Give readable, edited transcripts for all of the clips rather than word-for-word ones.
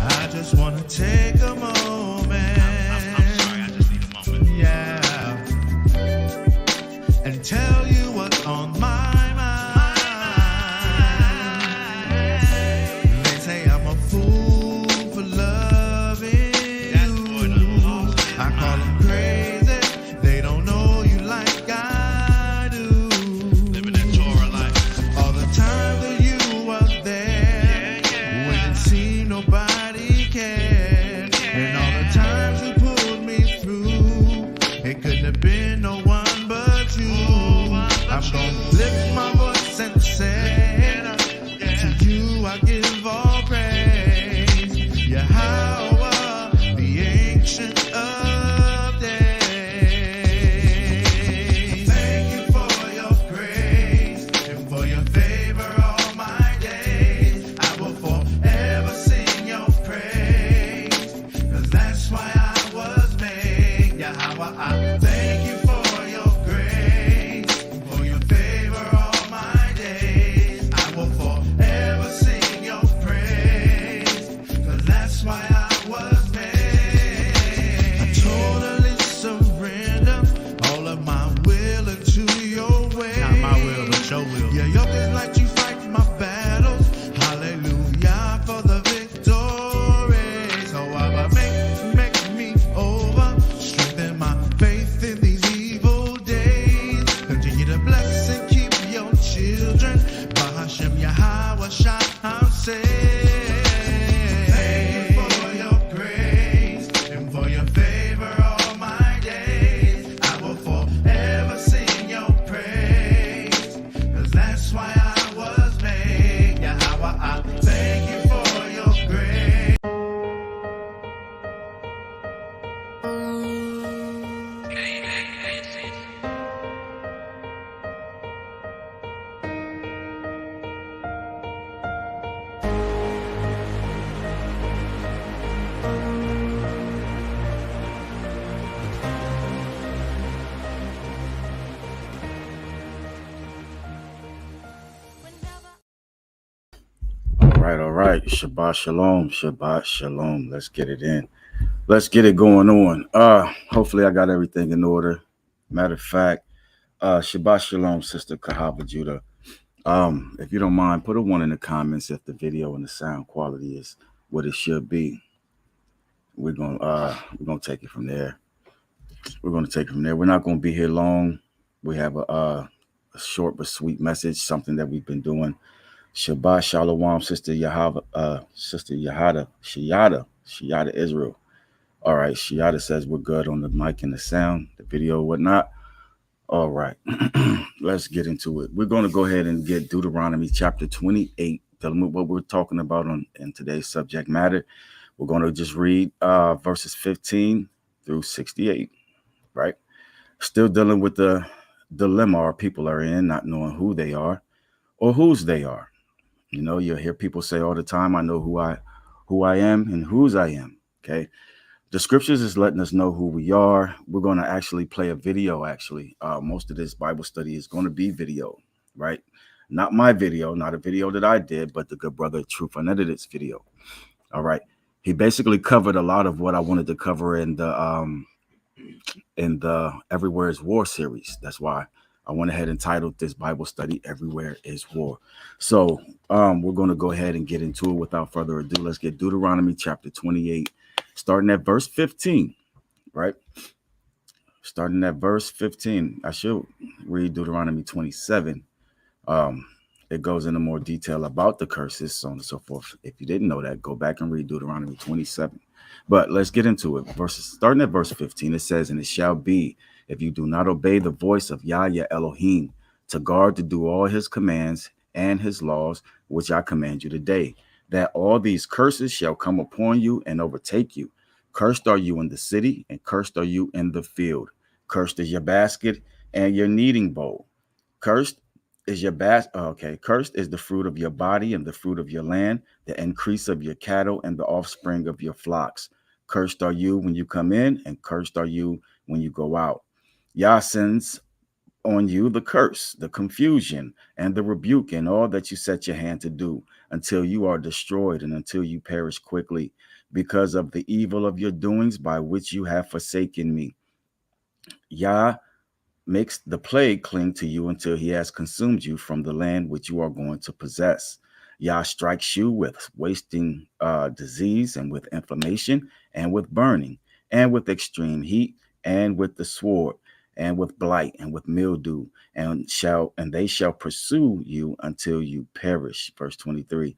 I just want to take a moment. I'm sorry, I just need a moment. Yeah. And tell you what's on my mind. They say I'm a fool for loving you. I call them crazy. They don't know you like I do. Living that Torah life. All the time that you were there, when it seemed nobody cared, and all the times you pulled me through, it couldn't have been no one but you. I'm gonna lift my voice and say, to you I give all praise. Yahweh, the ancient of days. Thank you for your grace and for your favor all my days. I will forever sing your praise, 'cause that's why I was made. Yahweh, I thank you for your grace and for your favor all my days. I will forever sing your praise, 'cause that's why I was made. I totally surrender all of my will into your way. Not my will, but your will. Yeah, yoke is like you fight my battles. Hallelujah for the victory. So Abba, make me over. Strengthen my faith in these evil days. Continue to bless and keep your children. Bahashem Yahweh Shai, I'm saved. Thank you for your grace and for your favor all my days. I will forever sing your praise, 'cause that's why I was made. Yahweh, I thank you for your grace. All right. Shabbat shalom. Shabbat shalom. Let's get it in. Let's get it going on. Hopefully I got everything in order. Matter of fact, Shabbat shalom, Sister Kahaba Judah. If you don't mind, put a 1 in the comments if the video and the sound quality is what it should be. We're gonna take it from there. We're not gonna be here long. We have a short but sweet message, something that we've been doing. Shabbat Shalom, Sister Shiyada Israel. All right, Shiyada says we're good on the mic and the sound, the video, whatnot. All right, let's get into it. We're going to go ahead and get Deuteronomy chapter 28, telling me what we're talking about in today's subject matter. We're going to just read verses 15 through 68, right? Still dealing with the dilemma our people are in, not knowing who they are or whose they are. You know, you'll hear people say all the time, I know who I am and whose I am. Okay. The scriptures is letting us know who we are. We're going to actually play a video. Most of this Bible study is going to be video, right? Not my video, not a video that I did, but the good brother Truth Unedited's video. All right. He basically covered a lot of what I wanted to cover in the Everywhere is War series. That's why I went ahead and titled this Bible study, Everywhere is War. So we're going to go ahead and get into it without further ado. Let's get Deuteronomy chapter 28, starting at verse 15, right? Starting at verse 15. I should read Deuteronomy 27. It goes into more detail about the curses, so on and so forth. If you didn't know that, go back and read Deuteronomy 27. But let's get into it. Starting at verse 15, it says, and it shall be, if you do not obey the voice of Yahweh Elohim, to guard to do all his commands and his laws, which I command you today, that all these curses shall come upon you and overtake you. Cursed are you in the city, and cursed are you in the field. Cursed is your basket and your kneading bowl. Cursed is your Cursed is the fruit of your body and the fruit of your land, the increase of your cattle and the offspring of your flocks. Cursed are you when you come in, and cursed are you when you go out. Yah sends on you the curse, the confusion, and the rebuke, and all that you set your hand to do, until you are destroyed and until you perish quickly, because of the evil of your doings by which you have forsaken me. Yah makes the plague cling to you until he has consumed you from the land which you are going to possess. Yah strikes you with wasting disease, and with inflammation, and with burning, and with extreme heat, and with the sword, and with blight, and with mildew, and they shall pursue you until you perish. Verse 23.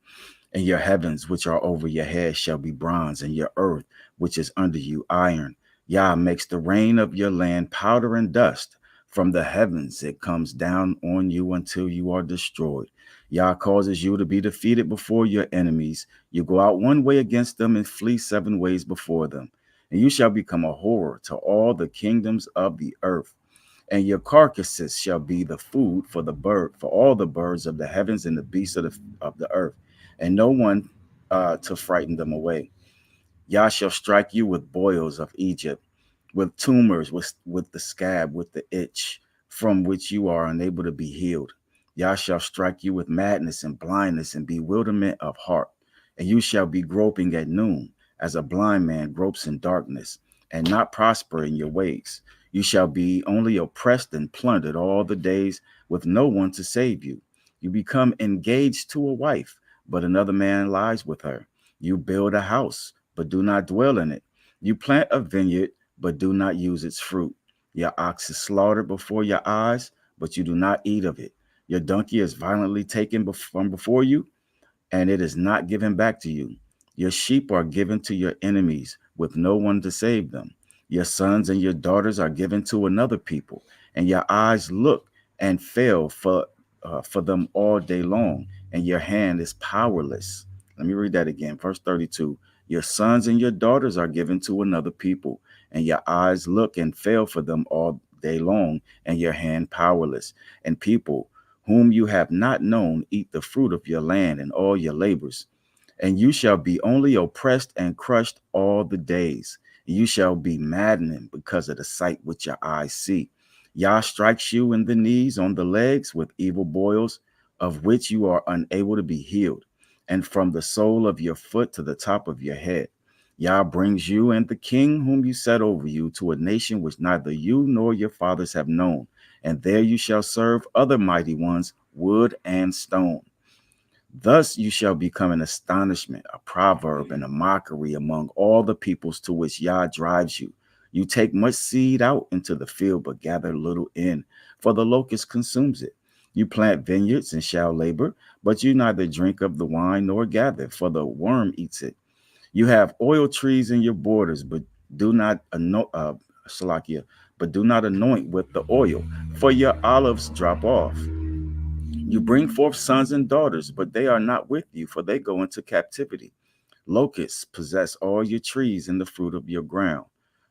And your heavens which are over your head shall be bronze, and your earth which is under you iron. Yah makes the rain of your land powder and dust. From the heavens it comes down on you until you are destroyed. Yah causes you to be defeated before your enemies. You go out one way against them and flee 7 ways before them. And you shall become a horror to all the kingdoms of the earth. And your carcasses shall be the food for for all the birds of the heavens and the beasts of the earth, and no one to frighten them away. Yah shall strike you with boils of Egypt, with tumors, with the scab, with the itch, from which you are unable to be healed. Yah shall strike you with madness and blindness and bewilderment of heart. And you shall be groping at noon, as a blind man gropes in darkness, and not prosper in your ways. You shall be only oppressed and plundered all the days, with no one to save you. You become engaged to a wife, but another man lies with her. You build a house, but do not dwell in it. You plant a vineyard, but do not use its fruit. Your ox is slaughtered before your eyes, but you do not eat of it. Your donkey is violently taken from before you, and it is not given back to you. Your sheep are given to your enemies, with no one to save them. Your sons and your daughters are given to another people, and your eyes look and fail for them all day long, and your hand is powerless. Let me read that again. Verse 32. Your sons and your daughters are given to another people, and your eyes look and fail for them all day long, and your hand powerless. And people whom you have not known eat the fruit of your land and all your labors. And you shall be only oppressed and crushed all the days. You shall be maddening because of the sight which your eyes see. Yah strikes you in the knees, on the legs, with evil boils, of which you are unable to be healed, and from the sole of your foot to the top of your head. Yah brings you and the king whom you set over you to a nation which neither you nor your fathers have known, and there you shall serve other mighty ones, wood and stone. Thus you shall become an astonishment, a proverb, and a mockery among all the peoples to which Yah drives you. You take much seed out into the field, but gather little in, for the locust consumes it. You plant vineyards and shall labor, but you neither drink of the wine nor gather, for the worm eats it. You have oil trees in your borders, but do not Salakia, but do not anoint with the oil, for your olives drop off. You bring forth sons and daughters, but they are not with you, for they go into captivity. Locusts possess all your trees and the fruit of your ground.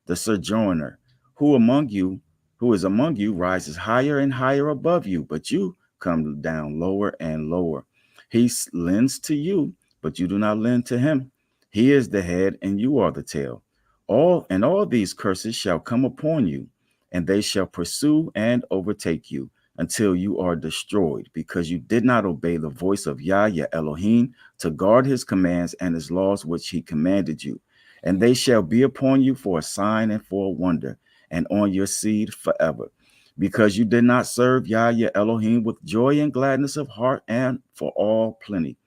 The sojourner, who is among you, rises higher and higher above you, but you come down lower and lower. He lends to you, but you do not lend to him. He is the head, and you are the tail. All these curses shall come upon you, and they shall pursue and overtake you until you are destroyed, because you did not obey the voice of Yah your Elohim to guard his commands and his laws which he commanded you. And they shall be upon you for a sign and for a wonder, and on your seed forever. Because you did not serve Yah your Elohim with joy and gladness of heart and for all plenty.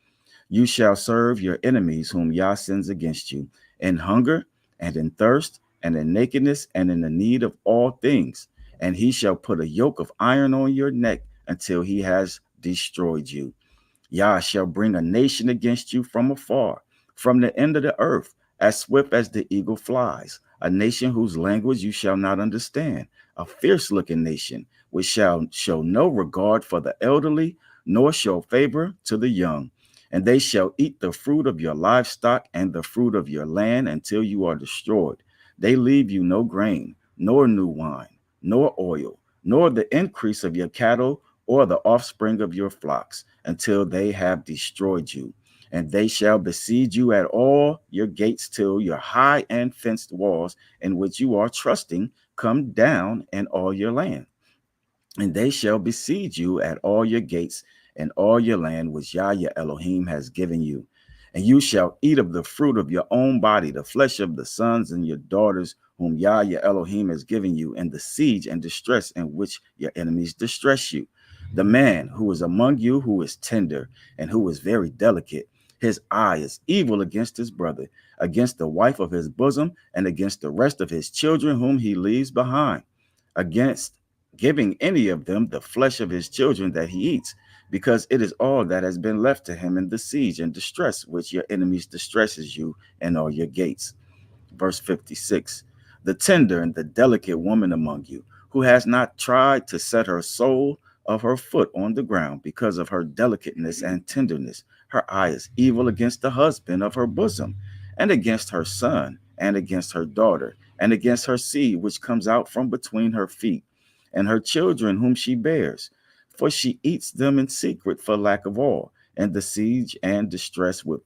You shall serve your enemies whom Yah sends against you, in hunger and in thirst and in nakedness and in the need of all things. And he shall put a yoke of iron on your neck until he has destroyed you. Yah shall bring a nation against you from afar, from the end of the earth, as swift as the eagle flies, a nation whose language you shall not understand, a fierce-looking nation, which shall show no regard for the elderly, nor show favor to the young. And they shall eat the fruit of your livestock and the fruit of your land until you are destroyed. They leave you no grain, nor new wine, nor oil, nor the increase of your cattle, or the offspring of your flocks, until they have destroyed you. And they shall besiege you at all your gates till your high and fenced walls, in which you are trusting, come down in all your land. And they shall besiege you at all your gates and all your land which Yah your Elohim has given you. And you shall eat of the fruit of your own body, the flesh of the sons and your daughters, whom Yah your Elohim has given you, in the siege and distress in which your enemies distress you. The man who is among you who is tender and who is very delicate, his eye is evil against his brother, against the wife of his bosom, and against the rest of his children whom he leaves behind, against giving any of them the flesh of his children that he eats, because it is all that has been left to him in the siege and distress which your enemies distresses you in all your gates. Verse 56. The tender and the delicate woman among you, who has not tried to set her sole of her foot on the ground because of her delicateness and tenderness, her eye is evil against the husband of her bosom, and against her son, and against her daughter, and against her seed which comes out from between her feet, and her children whom she bears. For she eats them in secret for lack of all, and the siege and distress with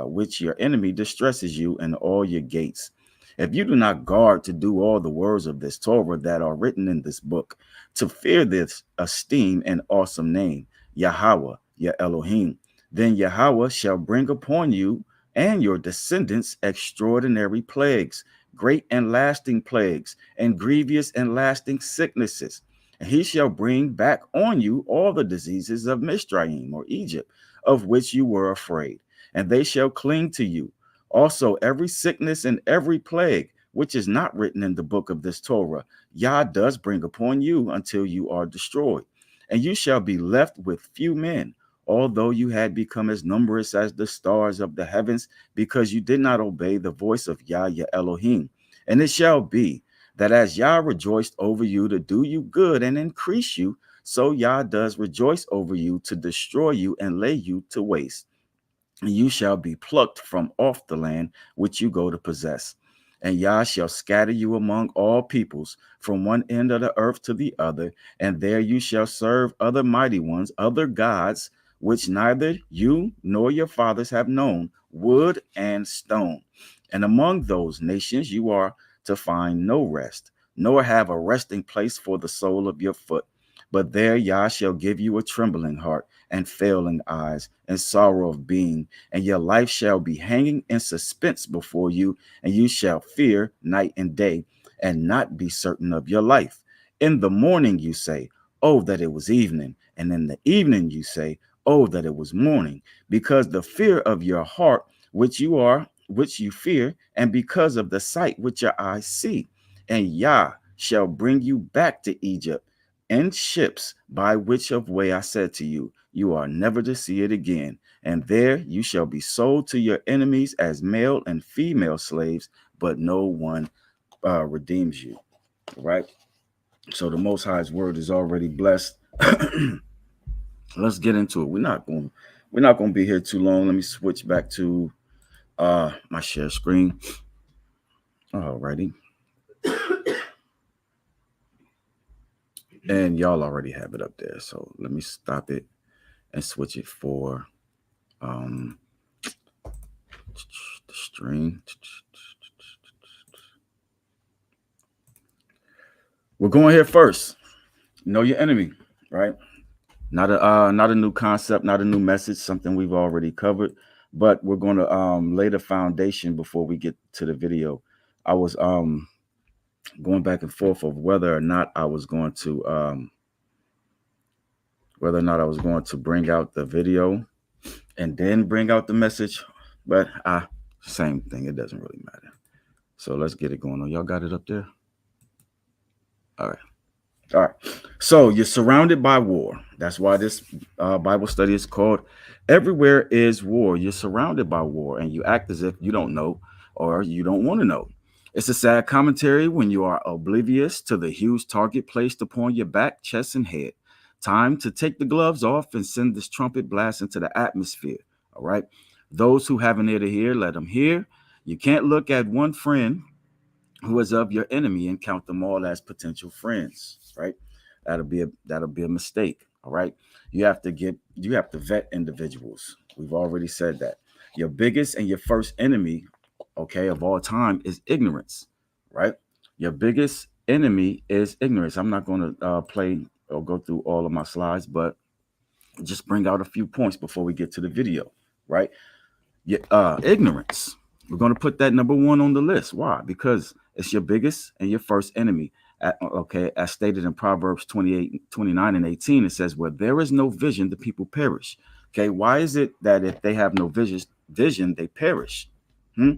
which your enemy distresses you in all your gates. If you do not guard to do all the words of this Torah that are written in this book, to fear this esteem and awesome name, Yahweh, your Elohim, then Yahweh shall bring upon you and your descendants extraordinary plagues, great and lasting plagues, and grievous and lasting sicknesses. And he shall bring back on you all the diseases of Mizraim or Egypt, of which you were afraid, and they shall cling to you. Also, every sickness and every plague, which is not written in the book of this Torah, Yah does bring upon you until you are destroyed. And you shall be left with few men, although you had become as numerous as the stars of the heavens, because you did not obey the voice of Yah your Elohim. And it shall be that as Yah rejoiced over you to do you good and increase you, so Yah does rejoice over you to destroy you and lay you to waste. And you shall be plucked from off the land which you go to possess. And Yah shall scatter you among all peoples, from one end of the earth to the other, and there you shall serve other mighty ones, other gods, which neither you nor your fathers have known, wood and stone. And among those nations you are to find no rest, nor have a resting place for the sole of your foot. But there Yah shall give you a trembling heart, and failing eyes, and sorrow of being, and your life shall be hanging in suspense before you, and you shall fear night and day, and not be certain of your life. In the morning you say, oh, that it was evening, and in the evening you say, oh, that it was morning, because the fear of your heart, which you fear, and because of the sight which your eyes see. And Yah shall bring you back to Egypt in ships, by which of way I said to you, you are never to see it again. And there you shall be sold to your enemies as male and female slaves, but no one redeems you. Right? So the Most High's word is already blessed. Let's get into it. We're not going to be here too long. Let me switch back to my share screen. Alrighty. And y'all already have it up there. So let me stop it and switch it for the stream. We're going here first. Know your enemy, right? Not a new concept, not a new message, something we've already covered, but we're going to lay the foundation before we get to the video. I was going back and forth of whether or not I was going to bring out the video and then bring out the message, but same thing. It doesn't really matter. So let's get it going on. Y'all got it up there? All right. All right. So you're surrounded by war. That's why this Bible study is called Everywhere is War. You're surrounded by war, and you act as if you don't know or you don't want to know. It's a sad commentary when you are oblivious to the huge target placed upon your back, chest, and head. Time to take the gloves off and send this trumpet blast into the atmosphere. All right. Those who have an ear to hear, let them hear. You can't look at one friend who is of your enemy and count them all as potential friends, right? That'll be a mistake. All right. You have to vet individuals. We've already said that. Your biggest and your first enemy, okay, of all time is ignorance, right? Your biggest enemy is ignorance. I'm not going to play I'll go through all of my slides, but just bring out a few points before we get to the video, right? Yeah, ignorance. We're going to put that number one on the list. Why? Because it's your biggest and your first enemy. Okay, as stated in Proverbs 28, 29, and 18, it says, where there is no vision, the people perish. Okay, why is it that if they have no vision, they perish? Hmm?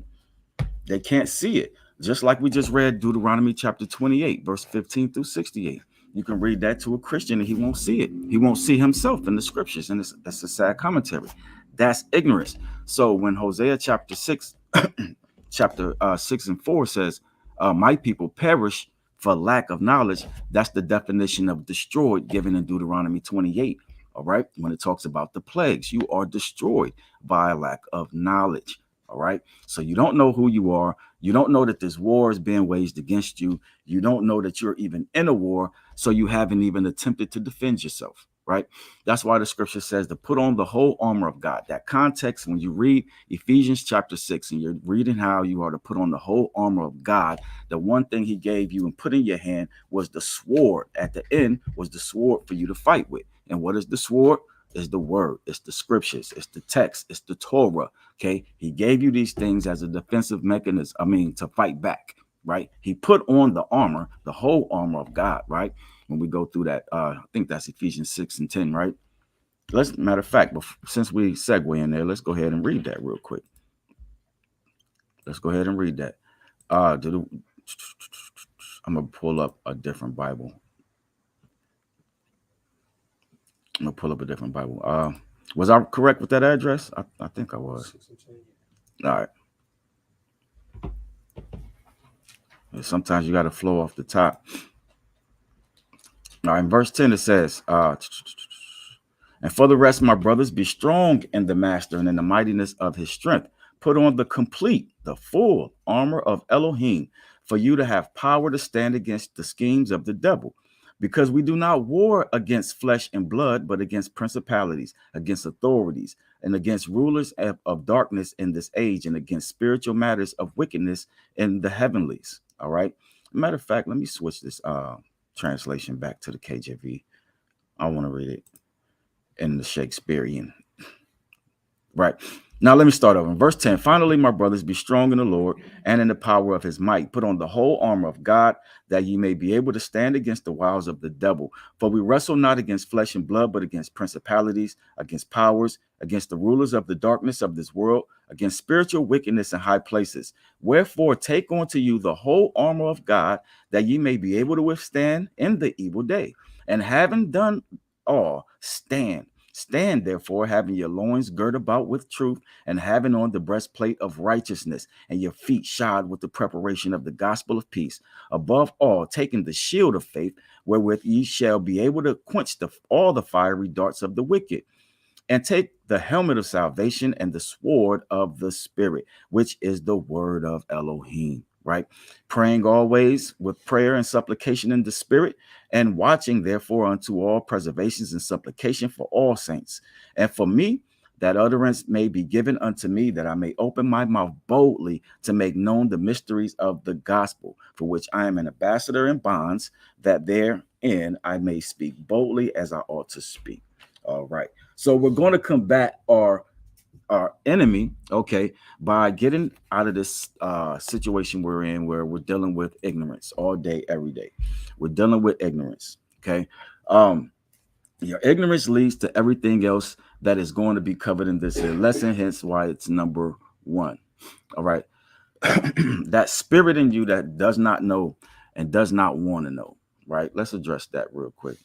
They can't see it. Just like we just read Deuteronomy chapter 28, verse 15 through 68. You can read that to a Christian and he won't see it. He won't see himself in the scriptures. And that's a sad commentary. That's ignorance. So when Hosea chapter 6, chapter 6 and 4 says, my people perish for lack of knowledge, that's the definition of destroyed given in Deuteronomy 28. All right. When it talks about the plagues, you are destroyed by a lack of knowledge. All right. So you don't know who you are. You don't know that this war is being waged against you. You don't know that you're even in a war. So you haven't even attempted to defend yourself. Right. That's why the scripture says to put on the whole armor of God. That context, when you read Ephesians chapter 6 and you're reading how you are to put on the whole armor of God, the one thing he gave you and put in your hand was the sword. At the end was the sword for you to fight with. And what is the sword? Is the word, it's the scriptures, it's the text, it's the Torah. Okay, he gave you these things as a defensive mechanism, to fight back, right? He put on the armor, the whole armor of God, right? When we go through that, I think that's Ephesians 6 and 10, right? Matter of fact, since we segue in there, let's go ahead and read that real quick. Let's go ahead and read that. I'm gonna pull up a different Bible. I'm gonna pull up a different Bible. Was I correct with that address? I think I was. All right. Sometimes you got to flow off the top. All right. In verse 10, it says, and for the rest, my brothers, be strong in the master and in the mightiness of his strength. Put on the full armor of Elohim for you to have power to stand against the schemes of the devil. Because we do not war against flesh and blood, but against principalities, against authorities, and against rulers of darkness in this age, and against spiritual matters of wickedness in the heavenlies. All right. Matter of fact, let me switch this translation back to the KJV. I want to read it in the Shakespearean. Right. Now, let me start over. In verse 10, finally, my brothers, be strong in the Lord and in the power of his might. Put on the whole armor of God, that ye may be able to stand against the wiles of the devil. For we wrestle not against flesh and blood, but against principalities, against powers, against the rulers of the darkness of this world, against spiritual wickedness in high places. Wherefore, take unto you the whole armor of God, that ye may be able to withstand in the evil day. And having done all, stand. Stand, therefore, having your loins girt about with truth, and having on the breastplate of righteousness, and your feet shod with the preparation of the gospel of peace. Above all, taking the shield of faith, wherewith ye shall be able to quench all the fiery darts of the wicked. And take the helmet of salvation and the sword of the Spirit, which is the word of Elohim. Right? Praying always with prayer and supplication in the Spirit, and watching therefore unto all preservations and supplication for all saints. And for me, that utterance may be given unto me, that I may open my mouth boldly to make known the mysteries of the gospel, for which I am an ambassador in bonds, that therein I may speak boldly as I ought to speak. All right. So we're going to combat our enemy, okay, by getting out of this situation we're in, where we're dealing with ignorance all day, every day. We're dealing with ignorance, okay? Your ignorance leads to everything else that is going to be covered in this lesson, hence why it's number one. All right. That spirit in you that does not know and does not want to know, right? Let's address that real quick.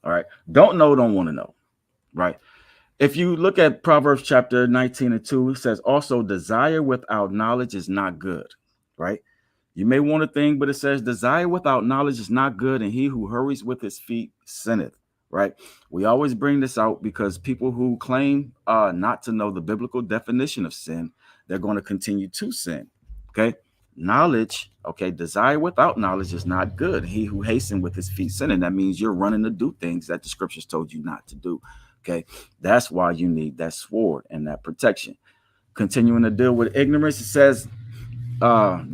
All right. Don't know, don't want to know, right? If you look at Proverbs chapter 19 and 2, it says, also desire without knowledge is not good, right? You may want a thing, but it says desire without knowledge is not good, and he who hurries with his feet sinneth, right? We always bring this out because people who claim not to know the biblical definition of sin, they're going to continue to sin, okay? Knowledge, okay, desire without knowledge is not good. He who hastens with his feet sinning, that means you're running to do things that the scriptures told you not to do. Okay, that's why you need that sword and that protection. Continuing to deal with ignorance, it says, how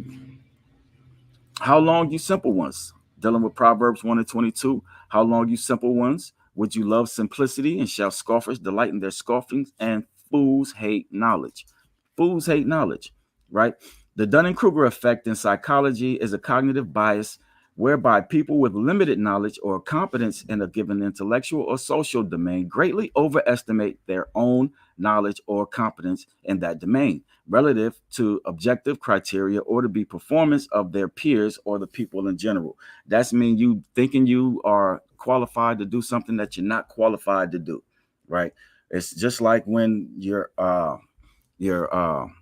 long, you simple ones, dealing with Proverbs 1 and 22. How long, you simple ones, would you love simplicity, and shall scoffers delight in their scoffings, and fools hate knowledge. Fools hate knowledge, right? The Dunning-Kruger effect in psychology is a cognitive bias whereby people with limited knowledge or competence in a given intellectual or social domain greatly overestimate their own knowledge or competence in that domain relative to objective criteria or to be performance of their peers or the people in general. That's mean you thinking you are qualified to do something that you're not qualified to do, right? It's just like when you're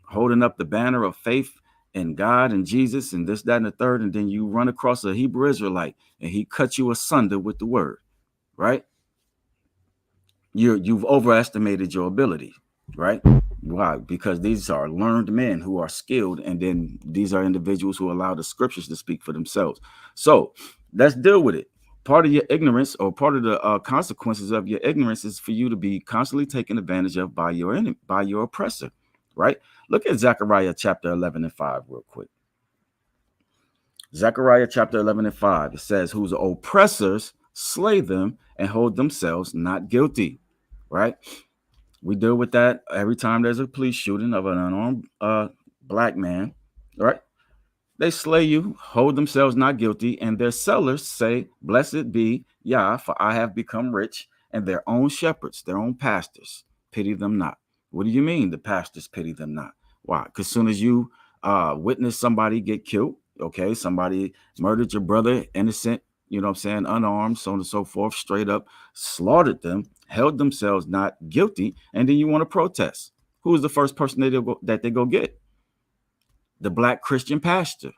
holding up the banner of faith in God and Jesus and this, that, and the third, and then you run across a Hebrew Israelite and he cuts you asunder with the word, right? You've overestimated your ability, right? Why? Because these are learned men who are skilled, and then these are individuals who allow the scriptures to speak for themselves. So let's deal with it. Part of your ignorance, or part of the consequences of your ignorance, is for you to be constantly taken advantage of by your enemy, by your oppressor, right? Look at Zechariah chapter 11 and 5 real quick. Zechariah chapter 11 and 5, it says, whose oppressors slay them and hold themselves not guilty, right? We deal with that every time there's a police shooting of an unarmed black man, right? They slay you, hold themselves not guilty, and their sellers say, blessed be Yah, for I have become rich, and their own shepherds, their own pastors, pity them not. What do you mean the pastors pity them not? Why? Because as soon as you witness somebody get killed, okay, somebody murdered your brother, innocent, you know what I'm saying, unarmed, so on and so forth, straight up, slaughtered them, held themselves not guilty, and then you want to protest. Who is the first person that they go get? The black Christian pastor,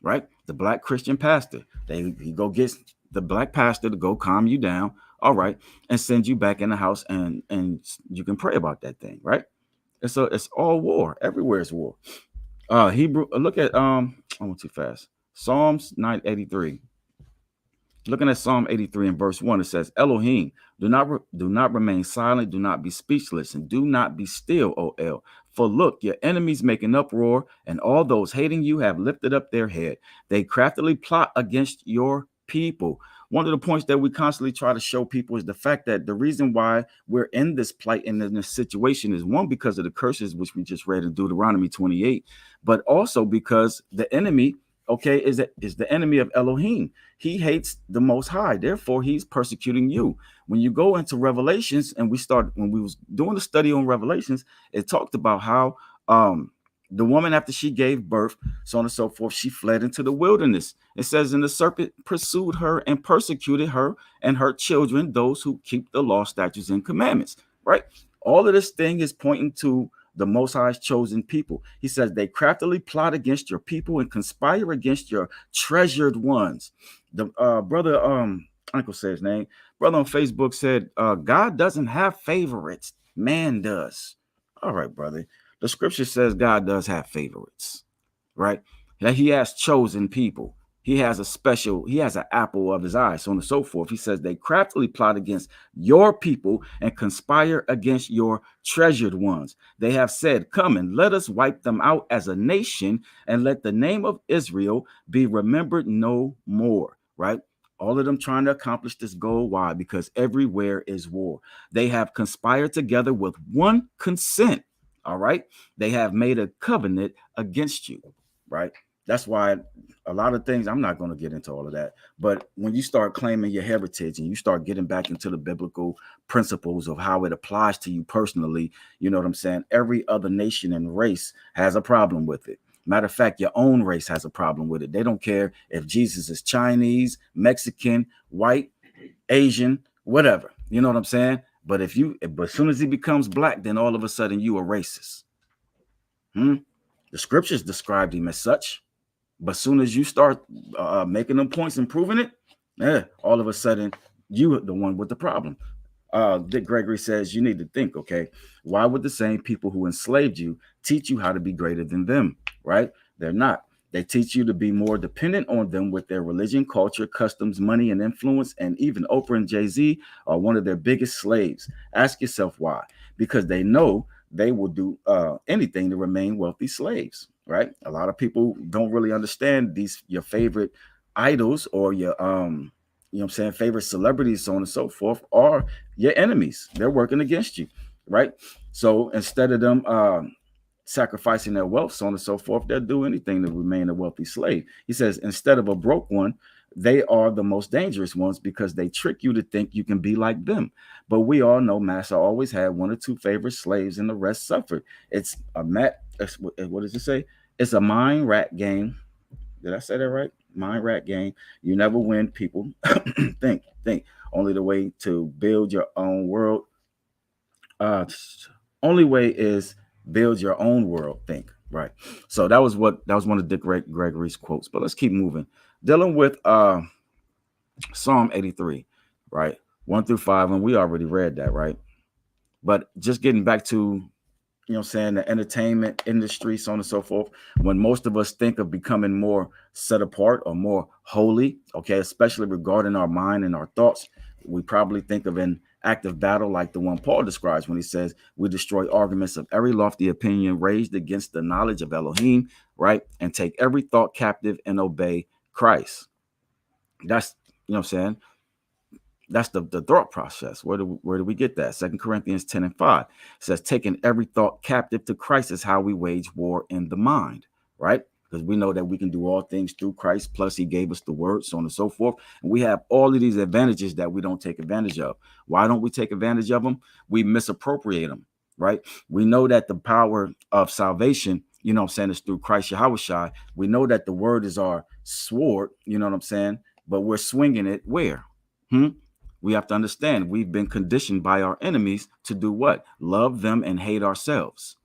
right? The black Christian pastor. He go get the black pastor to go calm you down, all right, and send you back in the house, and you can pray about that thing, right? And so it's all war. Everywhere is war. Hebrew. Look at I went too fast. Psalms 983. Looking at Psalm 83 and verse 1, it says, Elohim, do not remain silent, do not be speechless, and do not be still, O El. For look, your enemies make an uproar, and all those hating you have lifted up their head. They craftily plot against your people. One of the points that we constantly try to show people is the fact that the reason why we're in this plight and in this situation is, one, because of the curses, which we just read in Deuteronomy 28, but also because the enemy, okay, is the enemy of Elohim. He hates the Most High. Therefore, he's persecuting you. When you go into Revelations, and when we was doing the study on Revelations, it talked about how the woman, after she gave birth, so on and so forth, she fled into the wilderness. It says, and the serpent pursued her and persecuted her and her children, those who keep the law, statutes, and commandments, right? All of this thing is pointing to the Most High's chosen people. He says they craftily plot against your people and conspire against your treasured ones. The brother, Uncle say his name, brother on Facebook said, God doesn't have favorites, man does. All right, brother. The scripture says God does have favorites, right? That he has chosen people. He has an apple of his eye, so on and so forth. He says they craftily plot against your people and conspire against your treasured ones. They have said, come and let us wipe them out as a nation, and let the name of Israel be remembered no more, right? All of them trying to accomplish this goal. Why? Because everywhere is war. They have conspired together with one consent. All right. They have made a covenant against you, right? That's why a lot of things, I'm not going to get into all of that. But when you start claiming your heritage and you start getting back into the biblical principles of how it applies to you personally, you know what I'm saying? Every other nation and race has a problem with it. Matter of fact, your own race has a problem with it. They don't care if Jesus is Chinese, Mexican, white, Asian, whatever. You know what I'm saying? But as soon as he becomes black, then all of a sudden you are racist. The scriptures described him as such. But as soon as you start making them points and proving it, all of a sudden you are the one with the problem. Dick Gregory says you need to think, okay, why would the same people who enslaved you teach you how to be greater than them, right? They're not. They teach you to be more dependent on them with their religion, culture, customs, money, and influence. And even Oprah and Jay-Z are one of their biggest slaves. Ask yourself why. Because they know they will do anything to remain wealthy slaves, right? A lot of people don't really understand your favorite idols or your you know what I'm saying, favorite celebrities, so on and so forth, are your enemies. They're working against you, right? So instead of them sacrificing their wealth, so on and so forth, they'll do anything to remain a wealthy slave. He says, instead of a broke one, they are the most dangerous ones because they trick you to think you can be like them. But we all know Master always had one or two favorite slaves and the rest suffered. It's a what does it say? It's a mind rat game. Did I say that right? Mind rat game. You never win, people. Think. Only the way to build your own world. Uh, only way is build your own world. Think. Right. So that was one of Dick Gregory's quotes. But let's keep moving. Dealing with Psalm 83, right? 1 through 5, and we already read that, right? But just getting back to, you know what I'm saying, the entertainment industry, so on and so forth, when most of us think of becoming more set apart or more holy, okay, especially regarding our mind and our thoughts, we probably think of an active battle like the one Paul describes when he says, we destroy arguments of every lofty opinion raised against the knowledge of Elohim, right? And take every thought captive and obey Christ. That's, you know what I'm saying? That's the thought process. Where do we get that? 2 Corinthians 10:5 says, taking every thought captive to Christ is how we wage war in the mind, right? Because we know that we can do all things through Christ, plus he gave us the word, so on and so forth. And we have all of these advantages that we don't take advantage of. Why don't we take advantage of them? We misappropriate them, right? We know that the power of salvation, you know what I'm saying, is through Christ Yahushua. We know that the word is our sword, you know what I'm saying? But we're swinging it where? Hmm? We have to understand we've been conditioned by our enemies to do what? Love them and hate ourselves.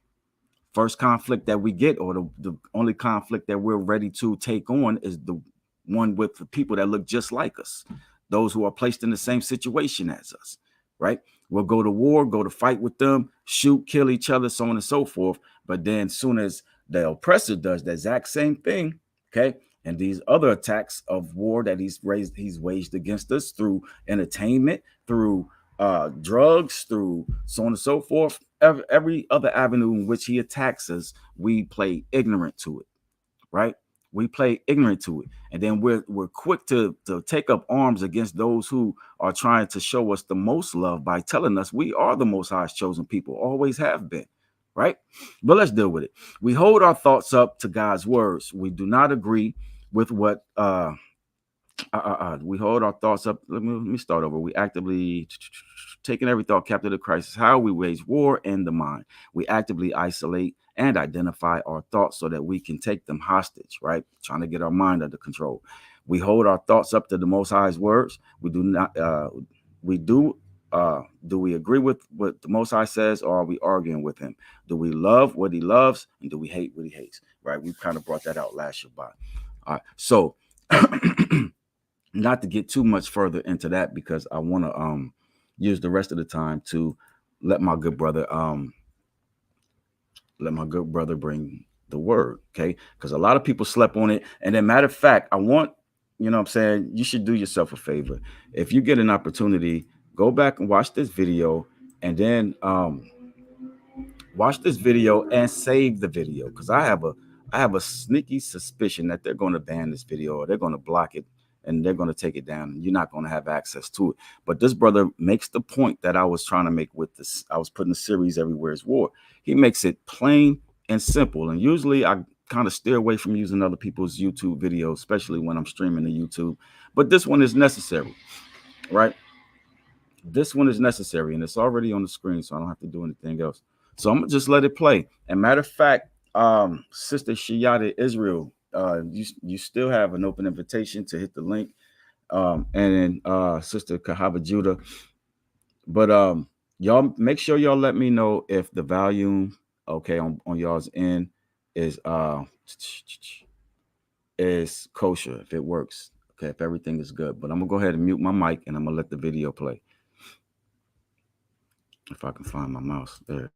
First conflict that we get, or the only conflict that we're ready to take on, is the one with the people that look just like us, those who are placed in the same situation as us, right? We'll go to war, go to fight with them, shoot, kill each other, so on and so forth. But then soon as the oppressor does the exact same thing, okay, and these other attacks of war that he's waged against us through entertainment, through drugs, through so on and so forth, every other avenue in which he attacks us, we play ignorant to it, right? We play ignorant to it, and then we're quick to take up arms against those who are trying to show us the most love by telling us we are the Most High's chosen people, always have been, right? But let's deal with it. We hold our thoughts up to God's words. We do not agree with what we hold our thoughts up. Let me start over. We actively taking every thought captive to Christ is how we wage war in the mind. We actively isolate and identify our thoughts so that we can take them hostage, right? Trying to get our mind under control. We hold our thoughts up to the Most High's words. We do not. We do. Do we agree with what the Most High says, or are we arguing with Him? Do we love what He loves, and do we hate what He hates? Right? We kind of brought that out last Shabbat. All right. So. Not to get too much further into that, because I want to use the rest of the time to let my good brother bring the word, okay? Because a lot of people slept on it. And then, matter of fact, I want, you know what I'm saying, you should do yourself a favor. If you get an opportunity, go back and watch this video, and then watch this video and save the video, because I have a sneaky suspicion that they're going to ban this video, or they're going to block it, and they're going to take it down, and you're not going to have access to it. But this brother makes the point that I was trying to make with this. I was putting the series Everywhere is War. He makes it plain and simple. And usually I kind of steer away from using other people's YouTube videos, especially when I'm streaming to YouTube. But this one is necessary, right? This one is necessary, and it's already on the screen, so I don't have to do anything else. So I'm gonna just let it play. And matter of fact, Sister Shiyata Israel, you still have an open invitation to hit the link. And then Sister Kahaba Judah. But y'all make sure y'all let me know if the volume, okay, on y'all's end is kosher, if it works. Okay, if everything is good. But I'm gonna go ahead and mute my mic, and I'm gonna let the video play. If I can find my mouse there.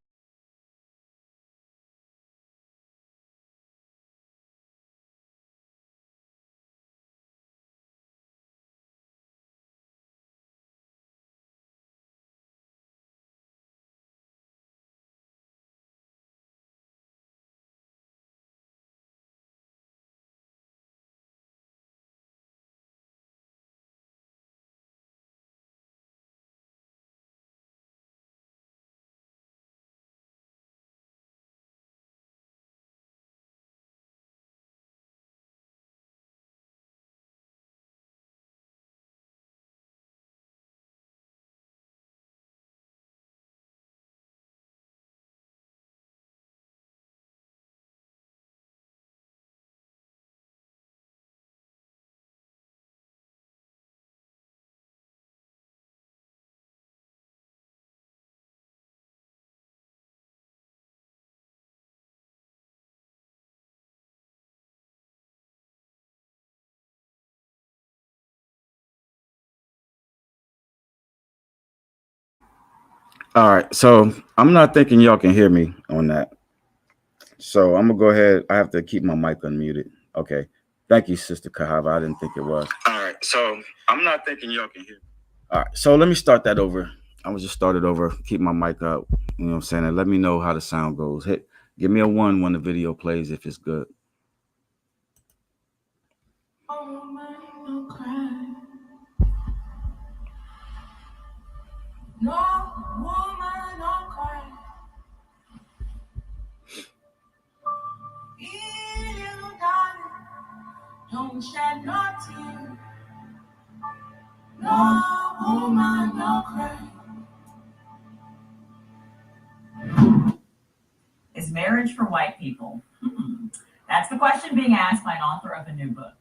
All right, so I'm not thinking y'all can hear me on that. So I'm gonna go ahead. I have to keep my mic unmuted. Okay. Thank you, Sister Kahava. I didn't think it was. All right, so I'm not thinking y'all can hear me. All right, so let me start that over. I'm gonna just start it over. Keep my mic up. You know what I'm saying? And let me know how the sound goes. Give me a 1 when the video plays if it's good. No woman, no cry. Little darling, don't shed no tear. No woman, no cry. Is marriage for white people? That's the question being asked by an author of a new book.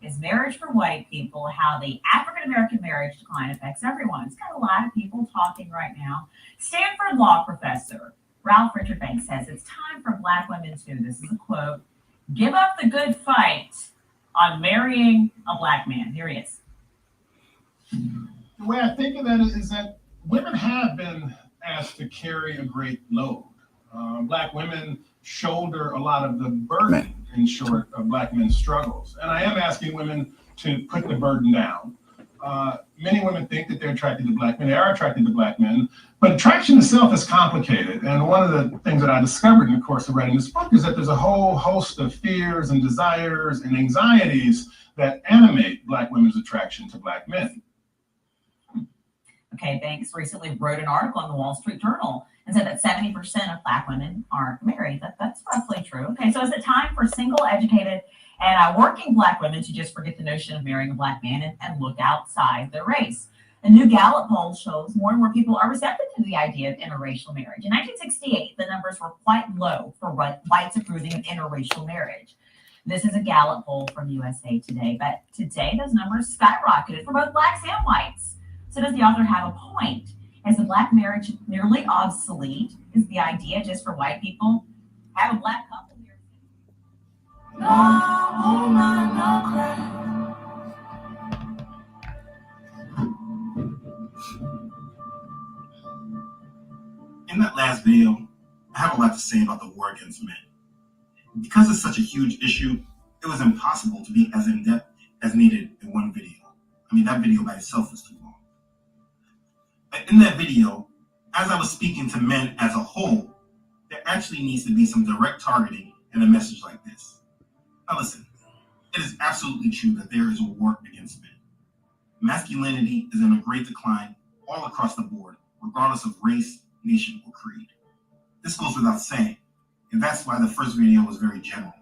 Is marriage for white people? How the African American marriage decline affects everyone. It's got a lot of people talking right now. Stanford law professor Ralph Richard Banks says it's time for Black women to, this is a quote, give up the good fight on marrying a Black man. Here he is. The way I think of that is that women have been asked to carry a great load. Black women shoulder a lot of the burden, in short, of Black men's struggles. And I am asking women to put the burden down. Many women think that they're attracted to Black men. They are attracted to Black men. But attraction itself is complicated. And one of the things that I discovered in the course of writing this book is that there's a whole host of fears and desires and anxieties that animate Black women's attraction to Black men. Okay, Banks recently wrote an article in the Wall Street Journal and said that 70% of Black women aren't married. That's roughly true. Okay, so is it time for single, educated, and working Black women to just forget the notion of marrying a Black man and look outside their race? A new Gallup poll shows more and more people are receptive to the idea of interracial marriage. In 1968, the numbers were quite low for whites approving of interracial marriage. This is a Gallup poll from USA Today, but today those numbers skyrocketed for both Blacks and whites. So does the author have a point? Is the Black marriage nearly obsolete? Is the idea just for white people? Have a Black couple here. No woman, no cry. In that last video, I have a lot to say about the war against men. Because it's such a huge issue, it was impossible to be as in-depth as needed in one video. I mean, that video by itself is too long. But in that video, as I was speaking to men as a whole, there actually needs to be some direct targeting in a message like this. Now listen, it is absolutely true that there is a war against men. Masculinity is in a great decline all across the board, regardless of race, nation, or creed. This goes without saying, and that's why the first video was very general.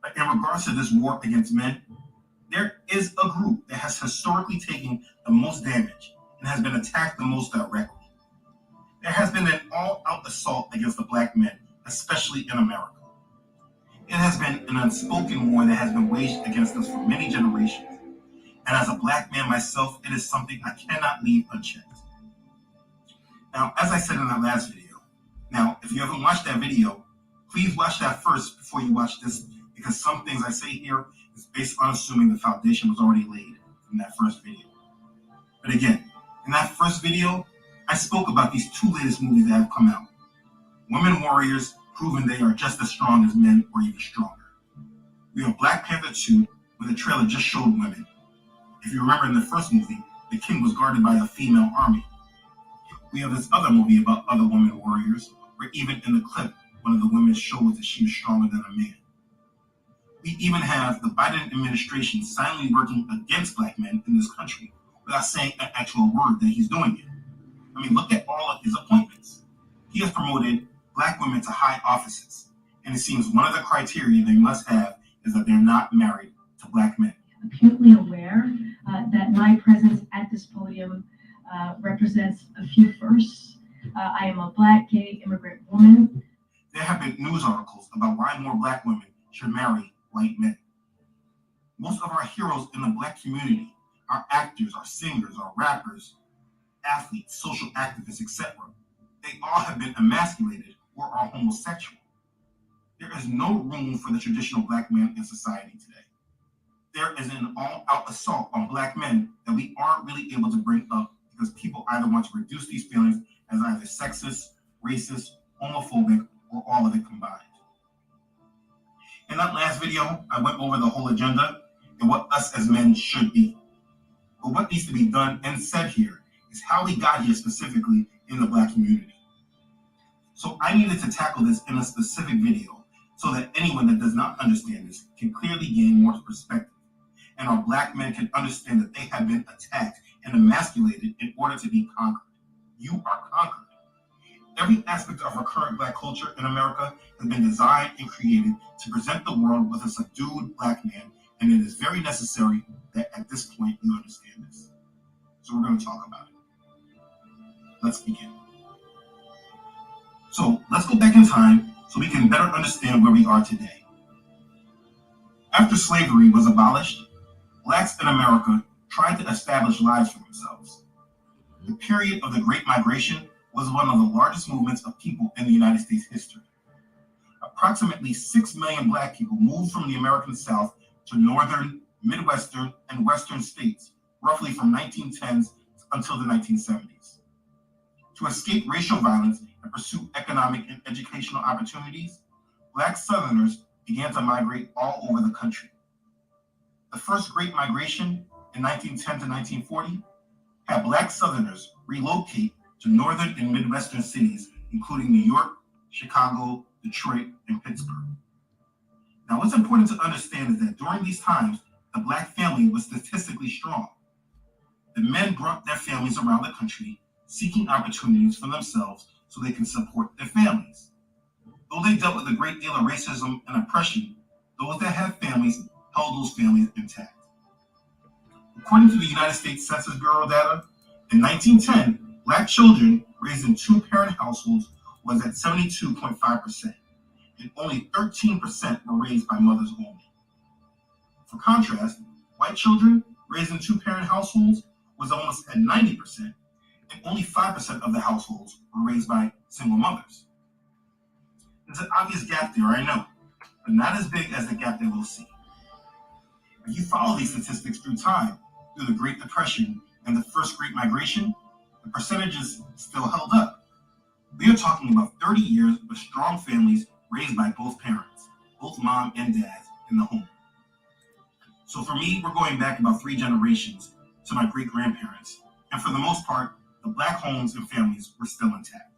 But in regards to this war against men, there is a group that has historically taken the most damage and has been attacked the most directly. There has been an all-out assault against the Black men, especially in America. It has been an unspoken war that has been waged against us for many generations. And as a Black man myself, it is something I cannot leave unchecked. Now, as I said in that last video, now, if you haven't watched that video, please watch that first before you watch this, because some things I say here is based on assuming the foundation was already laid from that first video. But again, in that first video, I spoke about these 2 latest movies that have come out. Women Warriors, proving they are just as strong as men or even stronger. We have Black Panther 2, where the trailer just showed women. If you remember in the first movie, the king was guarded by a female army. We have this other movie about other women warriors, where even in the clip, one of the women shows that she was stronger than a man. We even have the Biden administration silently working against Black men in this country without saying an actual word that he's doing it. I mean, look at all of his appointments. He has promoted Black women to high offices, and it seems one of the criteria they must have is that they're not married to Black men. Acutely aware that my presence at this podium represents a few firsts. I am a Black, gay, immigrant woman. There have been news articles about why more Black women should marry white men. Most of our heroes in the Black community are actors, are singers, are rappers, athletes, social activists, etc. They all have been emasculated or are homosexual. There is no room for the traditional Black man in society today. There is an all-out assault on Black men that we aren't really able to bring up because people either want to reduce these feelings as either sexist, racist, homophobic, or all of it combined. In that last video, I went over the whole agenda and what us as men should be. But what needs to be done and said here is how we got here specifically in the Black community. So I needed to tackle this in a specific video so that anyone that does not understand this can clearly gain more perspective, and our Black men can understand that they have been attacked and emasculated in order to be conquered. You are conquered. Every aspect of our current Black culture in America has been designed and created to present the world with a subdued Black man, and it is very necessary that at this point you understand this. So we're going to talk about it. Let's begin. So let's go back in time so we can better understand where we are today. After slavery was abolished, Blacks in America tried to establish lives for themselves. The period of the Great Migration was one of the largest movements of people in the United States history. Approximately 6 million Black people moved from the American South to northern, midwestern, and western states, roughly from 1910s until the 1970s. To escape racial violence and pursue economic and educational opportunities, Black Southerners began to migrate all over the country. The first Great Migration in 1910 to 1940 had Black Southerners relocate to northern and midwestern cities, including New York, Chicago, Detroit, and Pittsburgh. Now, what's important to understand is that during these times, the Black family was statistically strong. The men brought their families around the country, seeking opportunities for themselves so they can support their families. Though they dealt with a great deal of racism and oppression, those that had families held those families intact. According to the United States Census Bureau data, in 1910, Black children raised in two-parent households was at 72.5%, and only 13% were raised by mothers only. For contrast, white children raised in two-parent households was almost at 90%, and only 5% of the households were raised by single mothers. There's an obvious gap there, I know, but not as big as the gap that we'll see. If you follow these statistics through time, through the Great Depression and the first Great Migration, the percentages still held up. We are talking about 30 years of strong families raised by both parents, both mom and dad, in the home. So for me, we're going back about 3 generations to my great-grandparents, and for the most part, the Black homes and families were still intact.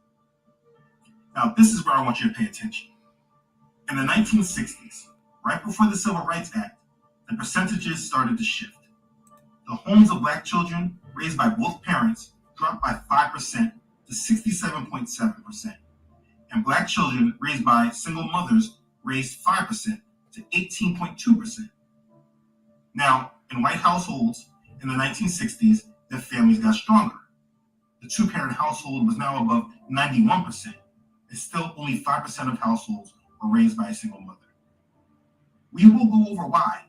Now, this is where I want you to pay attention. In the 1960s, right before the Civil Rights Act, the percentages started to shift. The homes of Black children raised by both parents dropped by 5% to 67.7%, and Black children raised by single mothers raised 5% to 18.2%. Now, in white households in the 1960s, their families got stronger. The two-parent household was now above 91%, and still only 5% of households were raised by a single mother. We will go over why,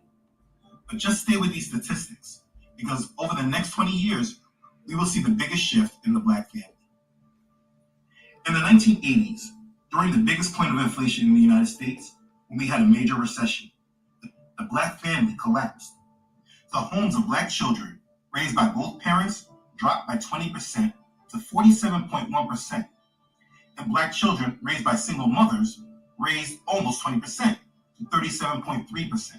but just stay with these statistics, because over the next 20 years, we will see the biggest shift in the Black family. In the 1980s, during the biggest point of inflation in the United States, when we had a major recession, the Black family collapsed. The homes of Black children raised by both parents dropped by 20% to 47.1%, and Black children raised by single mothers raised almost 20% to 37.3%.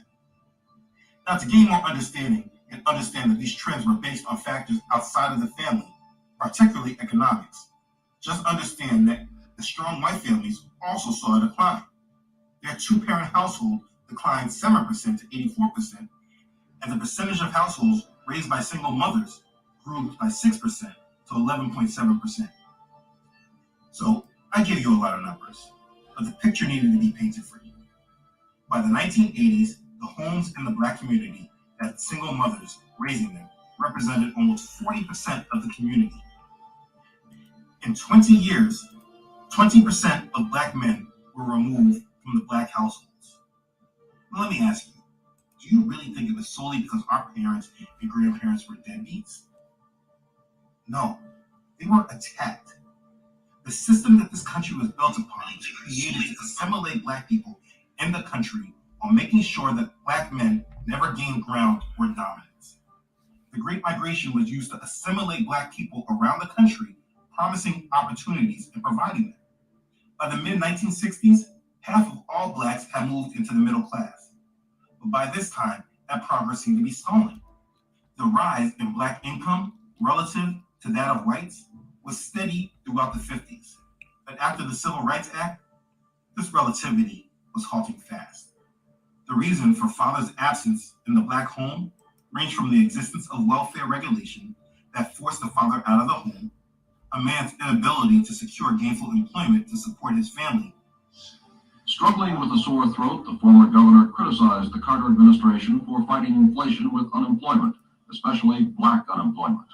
Now, to gain more understanding and understand that these trends were based on factors outside of the family, particularly economics, just understand that the strong white families also saw a decline. Their two-parent household declined 7% to 84%, and the percentage of households raised by single mothers grew by 6% to 11.7%. So I give you a lot of numbers, but the picture needed to be painted for you. By the 1980s, the homes in the Black community that had single mothers raising them represented almost 40% of the community. In 20 years, 20% of Black men were removed from the Black households. Now, let me ask you, do you really think it was solely because our parents and grandparents were deadbeats? No, they were attacked. The system that this country was built upon was created to assimilate Black people in the country while making sure that Black men never gained ground or dominance. The Great Migration was used to assimilate Black people around the country, promising opportunities and providing them. By the mid-1960s, half of all blacks had moved into the middle class. But by this time, that progress seemed to be stalling. The rise in black income relative to that of whites was steady throughout the 50s. But after the Civil Rights Act, this relativity was halting fast. The reason for father's absence in the black home ranged from the existence of welfare regulation that forced the father out of the home, a man's inability to secure gainful employment to support his family. Struggling with a sore throat, the former governor criticized the Carter administration for fighting inflation with unemployment, especially black unemployment.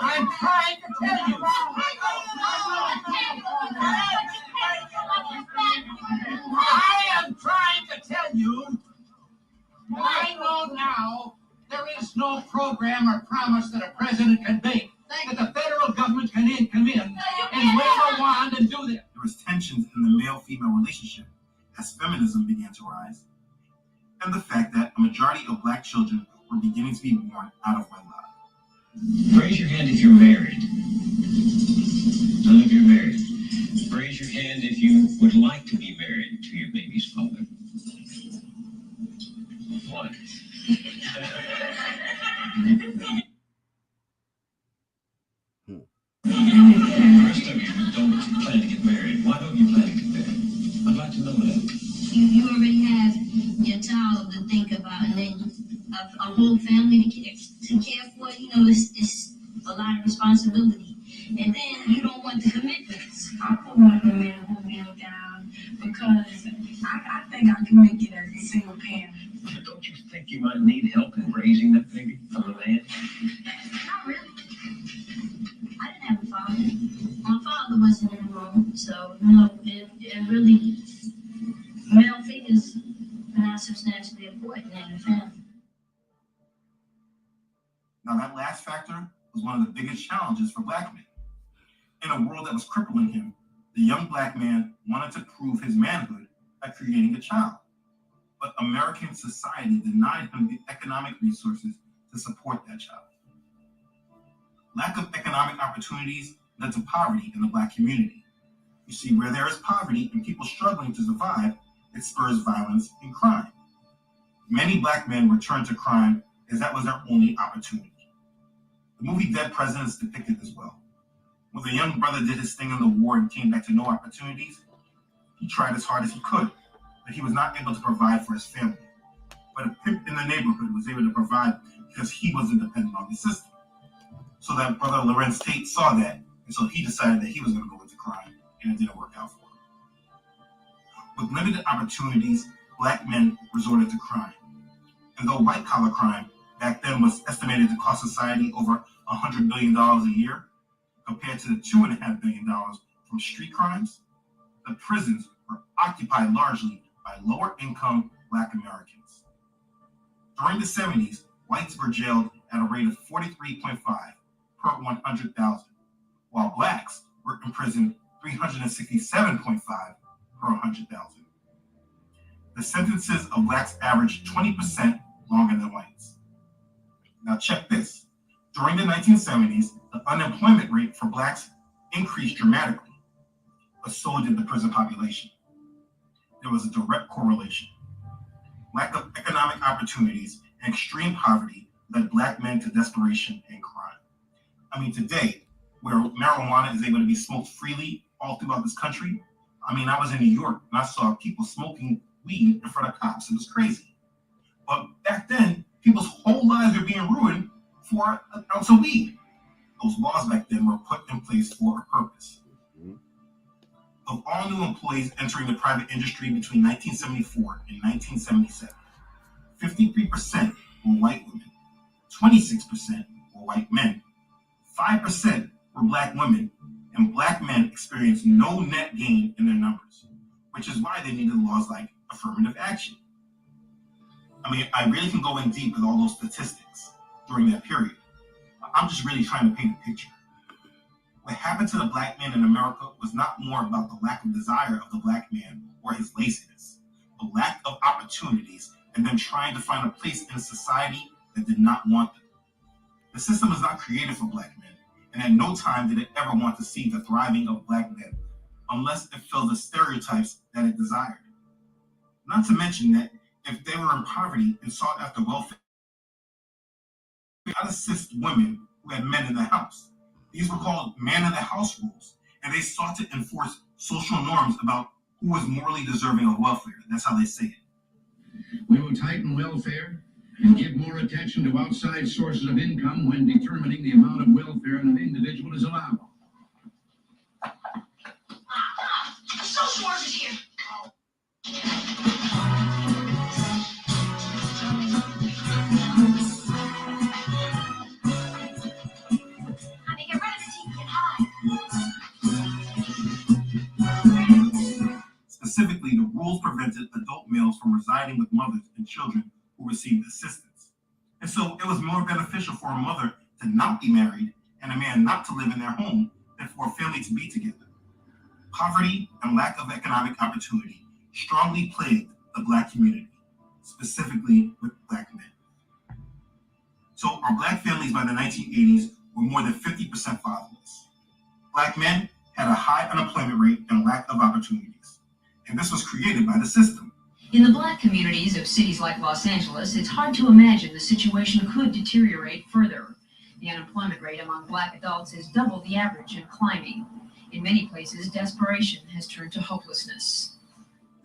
I'm trying to tell you. I am trying to tell you. I know now there is no program or promise that a president can make that the federal government can come in and wave a wand and do this. There was tensions in the male-female relationship as feminism began to rise, and the fact that a majority of black children were beginning to be born out of wedlock. Raise your hand if you're married. None of you are married. Raise your hand if you would like to be married to your baby's father. One. The rest of you don't plan to get married. Why don't you plan to get married? I'd like to know that. You already have your child to think about, and then a whole family to care for. You know, it's a lot of responsibility, and then you don't want the commitments. I don't want the man who me down because I think I can make it as a single parent. But don't you think you might need help in raising that baby from a man? Not really. I didn't have a father. My father wasn't in the room, so you know, it really male figures are not substantially important in the family. Now, that last factor was one of the biggest challenges for black men. In a world that was crippling him, the young black man wanted to prove his manhood by creating a child. But American society denied him the economic resources to support that child. Lack of economic opportunities led to poverty in the black community. You see, where there is poverty and people struggling to survive, it spurs violence and crime. Many black men returned to crime as that was their only opportunity. The movie Dead Presidents depicted this well. When the young brother did his thing in the war and came back to no opportunities, he tried as hard as he could, but he was not able to provide for his family. But a pimp in the neighborhood was able to provide because he wasn't dependent on the system. So that brother Lorenz Tate saw that, and so he decided that he was going to go into crime, and it didn't work out for him. With limited opportunities, black men resorted to crime. And though white-collar crime back then was estimated to cost society over $100 billion a year, compared to the $2.5 billion from street crimes, the prisons were occupied largely by lower-income black Americans. During the 70s, whites were jailed at a rate of 43.5 per 100,000, while blacks were imprisoned 367.5 per 100,000. The sentences of blacks averaged 20% longer than whites. Now check this. During the 1970s, the unemployment rate for blacks increased dramatically, but so did the prison population. There was a direct correlation. Lack of economic opportunities and extreme poverty led black men to desperation and crime. I mean, today, where marijuana is able to be smoked freely all throughout this country, I was in New York and I saw people smoking weed in front of cops. It was crazy. But back then, people's whole lives were being ruined for an ounce of weed. Those laws back then were put in place for a purpose. Of all new employees entering the private industry between 1974 and 1977, 53% were white women, 26% were white men, 5% were black women, and black men experienced no net gain in their numbers, which is why they needed laws like affirmative action. I really can go in deep with all those statistics during that period. I'm just really trying to paint a picture. What happened to the black man in America was not more about the lack of desire of the black man or his laziness, but lack of opportunities and them trying to find a place in society that did not want them. The system was not created for black men, and at no time did it ever want to see the thriving of black men unless it filled the stereotypes that it desired. Not to mention that if they were in poverty and sought after welfare, it would not assist women who had men in the house. These were called man in the house rules, and they sought to enforce social norms about who was morally deserving of welfare. That's how they say it. We will tighten welfare and give more attention to outside sources of income when determining the amount of welfare an individual is allowable. Social workers here. Honey, get rid of the TV and hide. Specifically, the rules prevented adult males from residing with mothers and children who received assistance. And so it was more beneficial for a mother to not be married and a man not to live in their home than for a family to be together. Poverty and lack of economic opportunity strongly plagued the black community, specifically with black men. So our black families by the 1980s were more than 50% fatherless. Black men had a high unemployment rate and lack of opportunities. And this was created by the system. In the black communities of cities like Los Angeles, it's hard to imagine the situation could deteriorate further. The unemployment rate among black adults is double the average and climbing. In many places, desperation has turned to hopelessness.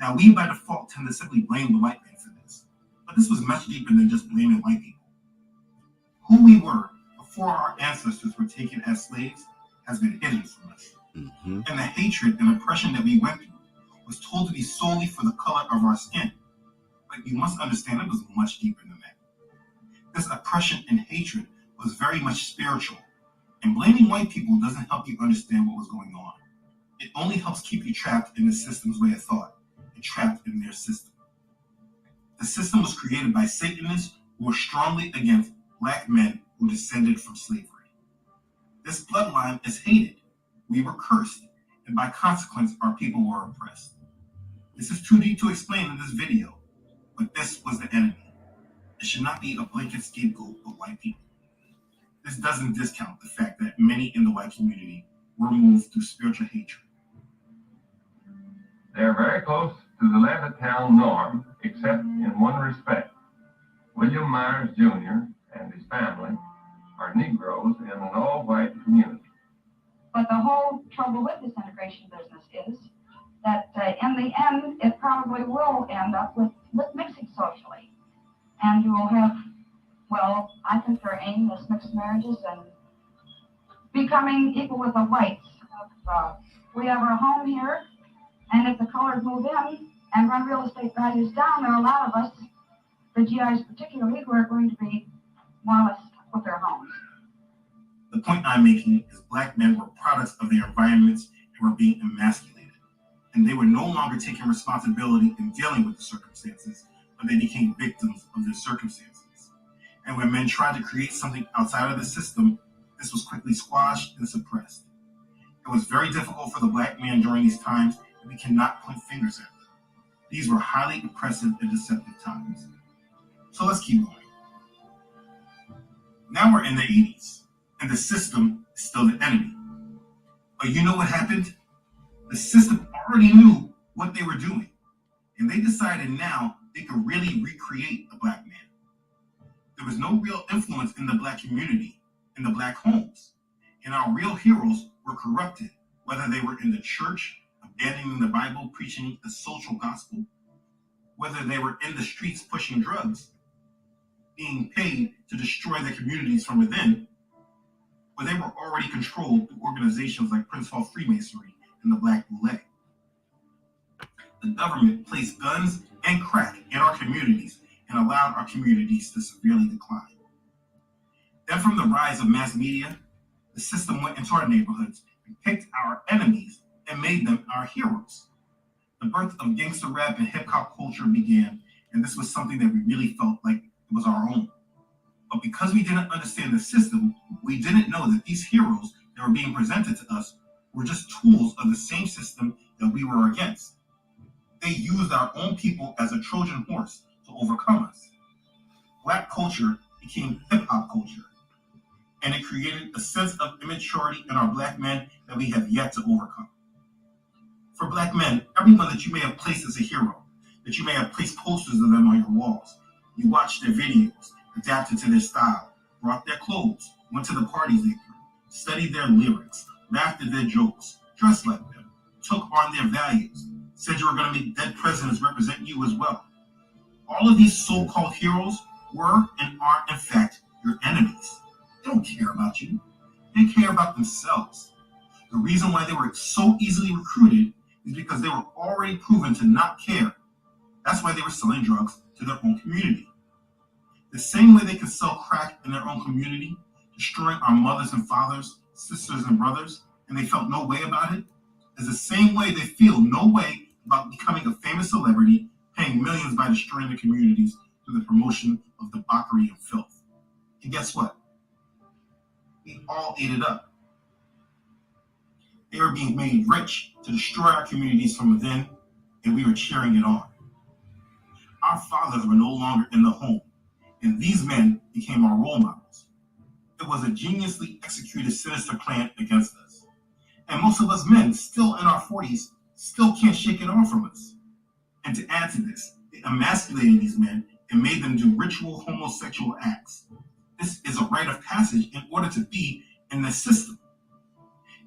Now, we by default tend to simply blame the white man for this, but this was much deeper than just blaming white people. Who we were before our ancestors were taken as slaves has been hidden from us. And the hatred and oppression that we went through was told to be solely for the color of our skin. But you must understand it was much deeper than that. This oppression and hatred was very much spiritual. And blaming white people doesn't help you understand what was going on. It only helps keep you trapped in the system's way of thought and trapped in their system. The system was created by Satanists who were strongly against black men who descended from slavery. This bloodline is hated. We were cursed, and by consequence, our people were oppressed. This is too deep to explain in this video, but this was the enemy. It should not be a blanket scapegoat of white people. This doesn't discount the fact that many in the white community were moved through spiritual hatred. They're very close to the Levittown norm, except in one respect. William Myers Jr. and his family are Negroes in an all-white community. But the whole trouble with this integration business is that in the end, it probably will end up with mixing socially. And you will have, well, I think their aim is mixed marriages and becoming equal with the whites. We have our home here, and if the colored move in and run real estate values down, there are a lot of us, the GIs particularly, who are going to be more or less with their homes. The point I'm making is black men were products of their environments and were being emasculated. And they were no longer taking responsibility in dealing with the circumstances, but they became victims of their circumstances. And when men tried to create something outside of the system, this was quickly squashed and suppressed. It was very difficult for the black man during these times, and we cannot point fingers at them. These were highly oppressive and deceptive times. So let's keep going. Now we're in the 80s, and the system is still the enemy. But you know what happened? The system already knew what they were doing, and they decided now they could really recreate the black man. There was no real influence in the black community, in the black homes, and our real heroes were corrupted, whether they were in the church, abandoning the Bible, preaching the social gospel, whether they were in the streets pushing drugs, being paid to destroy the communities from within, or they were already controlled through organizations like Prince Hall Freemasonry and the Black Boule. The government placed guns and crack in our communities and allowed our communities to severely decline. Then from the rise of mass media, the system went into our neighborhoods and picked our enemies and made them our heroes. The birth of gangster rap and hip hop culture began, and this was something that we really felt like it was our own. But because we didn't understand the system, we didn't know that these heroes that were being presented to us were just tools of the same system that we were against. They used our own people as a Trojan horse to overcome us. Black culture became hip-hop culture. And it created a sense of immaturity in our black men that we have yet to overcome. For black men, everyone that you may have placed as a hero, that you may have placed posters of them on your walls, you watched their videos, adapted to their style, brought their clothes, went to the parties they threw, studied their lyrics, laughed at their jokes, dressed like them, took on their values, said you were going to make dead presidents represent you as well. All of these so-called heroes were and are, in fact, your enemies. They don't care about you. They care about themselves. The reason why they were so easily recruited is because they were already proven to not care. That's why they were selling drugs to their own community. The same way they can sell crack in their own community, destroying our mothers and fathers, sisters and brothers, and they felt no way about it, is the same way they feel no way about becoming a famous celebrity, paying millions by destroying the communities through the promotion of debauchery and filth. And guess what? We all ate it up. They were being made rich to destroy our communities from within, and we were cheering it on. Our fathers were no longer in the home, and these men became our role models. It was a geniusly executed sinister plan against us. And most of us men, still in our 40s, still can't shake it off from us. And to add to this, they emasculated these men and made them do ritual homosexual acts. This is a rite of passage in order to be in the system.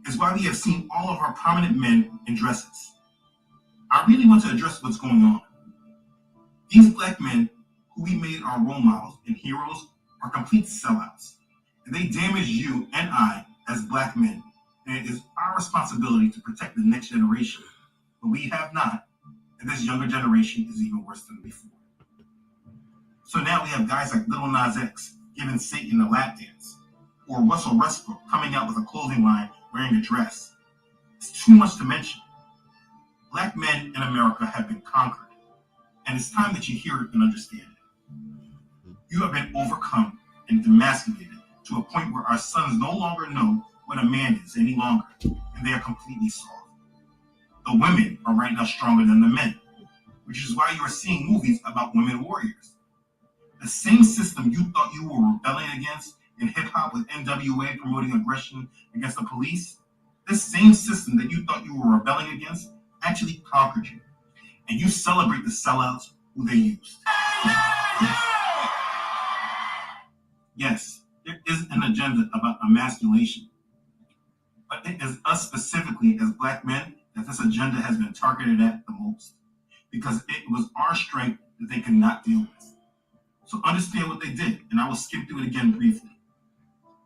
It's why we have seen all of our prominent men in dresses. I really want to address what's going on. These black men who we made our role models and heroes are complete sellouts. And they damage you and I as black men. And it is our responsibility to protect the next generation. But we have not. And this younger generation is even worse than before. So now we have guys like Lil Nas X giving Satan a lap dance. Or Russell Westbrook coming out with a clothing line wearing a dress. It's too much to mention. Black men in America have been conquered. And it's time that you hear it and understand it. You have been overcome and demasculated to a point where our sons no longer know what a man is any longer, and they are completely soft. The women are right now stronger than the men, which is why you are seeing movies about women warriors. The same system you thought you were rebelling against in hip-hop with NWA promoting aggression against the police, this same system that you thought you were rebelling against actually conquered you. And you celebrate the sellouts who they used. Yes, there is an agenda about emasculation. But it is us specifically as black men that this agenda has been targeted at the most. Because it was our strength that they could not deal with. So understand what they did, and I will skip through it again briefly.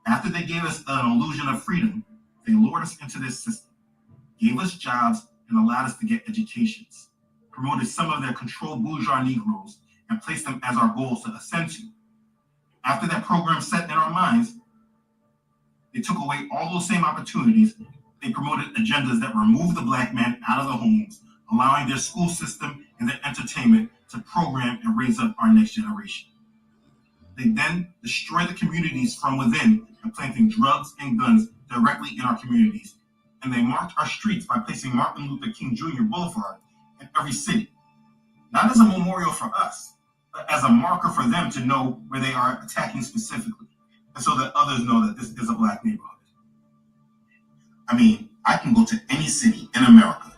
After they gave us an illusion of freedom, they lured us into this system, gave us jobs, and allowed us to get educations, promoted some of their controlled bourgeois Negroes, and placed them as our goals to ascend to. After that program set in our minds, they took away all those same opportunities. They promoted agendas that removed the black man out of the homes, allowing their school system and their entertainment to program and raise up our next generation. They then destroy the communities from within and planting drugs and guns directly in our communities. And they marked our streets by placing Martin Luther King Jr. Boulevard in every city. Not as a memorial for us, but as a marker for them to know where they are attacking specifically, and so that others know that this is a black neighborhood. I mean, I can go to any city in America,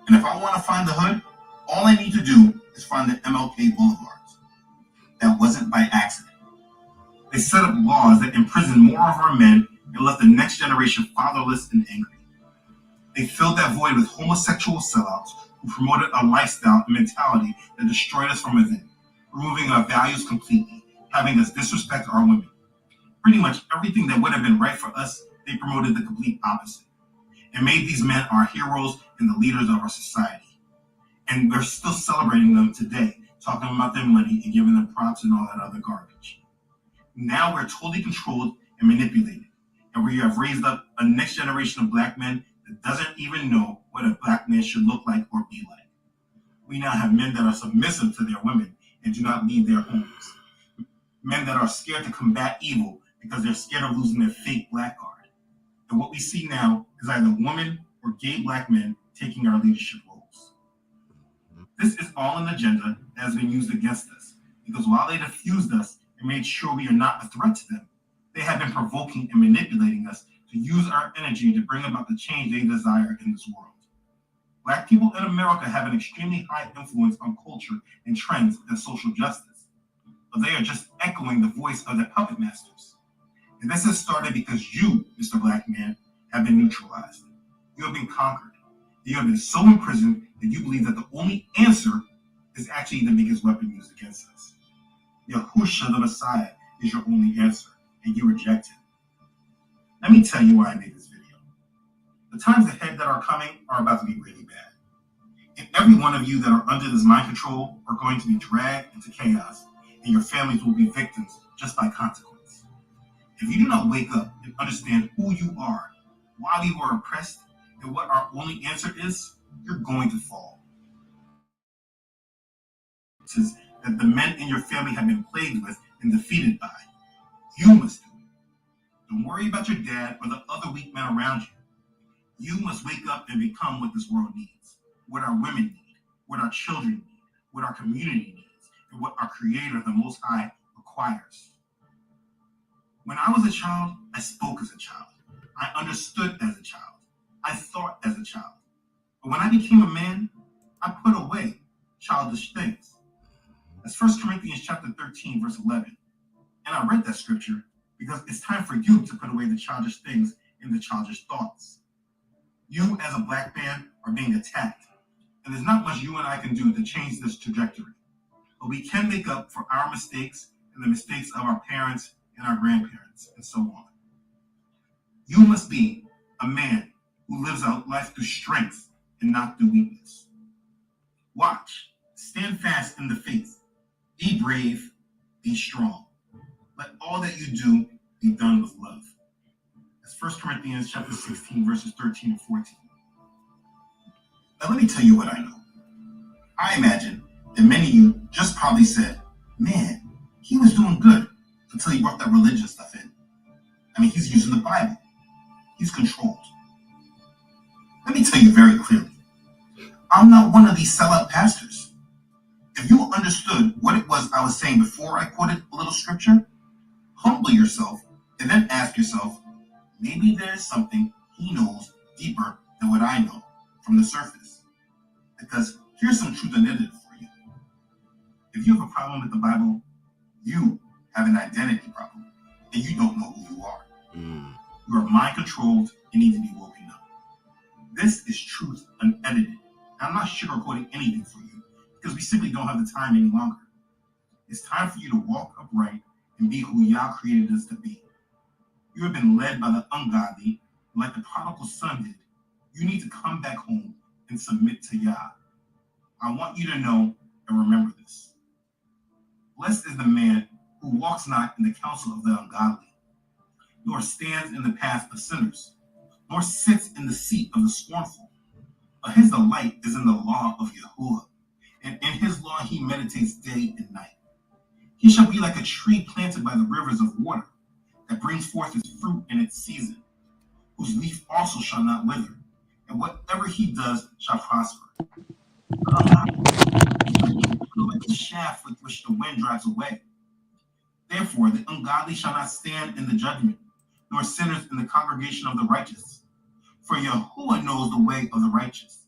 and if I want to find the hood, all I need to do is find the MLK Boulevards. That wasn't by accident. They set up laws that imprisoned more of our men and left the next generation fatherless and angry. They filled that void with homosexual sellouts who promoted a lifestyle and mentality that destroyed us from within, removing our values completely, having us disrespect our women. Pretty much everything that would have been right for us, they promoted the complete opposite, and made these men our heroes and the leaders of our society. And we're still celebrating them today, talking about their money and giving them props and all that other garbage. Now we're totally controlled and manipulated, and we have raised up a next generation of black men that doesn't even know what a black man should look like or be like. We now have men that are submissive to their women and do not leave their homes. Men that are scared to combat evil because they're scared of losing their fake black card. And what we see now is either women or gay black men taking our leadership roles. This is all an agenda that has been used against us, because while they diffused us and made sure we are not a threat to them. They have been provoking and manipulating us to use our energy to bring about the change they desire in this world. Black people in America have an extremely high influence on culture and trends and social justice, but they are just echoing the voice of their puppet masters. And this has started because you, Mr. Black man, have been neutralized. You have been conquered. You have been so imprisoned that you believe that the only answer is actually the biggest weapon used against us. Yahushua the Messiah is your only answer, and you reject it. Let me tell you why I made this video. The times ahead that are coming are about to be really bad. And every one of you that are under this mind control are going to be dragged into chaos, and your families will be victims just by consequence. If you do not wake up and understand who you are, why we were oppressed, and what our only answer is, you're going to fall. That the men in your family have been plagued with and defeated by. You must do it. Don't worry about your dad or the other weak men around you. You must wake up and become what this world needs, what our women need, what our children need, what our community needs, and what our Creator, the Most High, requires. When I was a child, I spoke as a child. I understood as a child. I thought as a child. But when I became a man, I put away childish things. That's 1 Corinthians chapter 13, verse 11. And I read that scripture because it's time for you to put away the childish things and the childish thoughts. You, as a black man, are being attacked. And there's not much you and I can do to change this trajectory. But we can make up for our mistakes and the mistakes of our parents and our grandparents, and so on. You must be a man who lives out life through strength and not through weakness. Watch. Stand fast in the faith. Be brave. Be strong. Let all that you do be done with love. That's 1 Corinthians chapter 16, verses 13 and 14. Now let me tell you what I know. I imagine that many of you just probably said, man, he was doing good until he brought that religion stuff in. I mean, he's using the Bible. He's controlled. Let me tell you very clearly, I'm not one of these sellout pastors. If you understood what it was I was saying before I quoted a little scripture, humble yourself and then ask yourself, maybe there's something he knows deeper than what I know from the surface. Because here's some truth and identity for you. If you have a problem with the Bible, you have an identity problem, and you don't know who you are. You are mind controlled and need to be woken up. This is truth unedited. I'm not sugarcoating anything for you because we simply don't have the time any longer. It's time for you to walk upright and be who Yah created us to be. You have been led by the ungodly, like the prodigal son did. You need to come back home and submit to Yah. I want you to know and remember this. Blessed is the man who walks not in the counsel of the ungodly, nor stands in the path of sinners, nor sits in the seat of the scornful. But his delight is in the law of Yahuwah, and in his law he meditates day and night. He shall be like a tree planted by the rivers of water, that brings forth its fruit in its season, whose leaf also shall not wither, and whatever he does shall prosper. Like the shaft with which the wind drives away. Therefore, the ungodly shall not stand in the judgment, nor sinners in the congregation of the righteous. For Yahuwah knows the way of the righteous,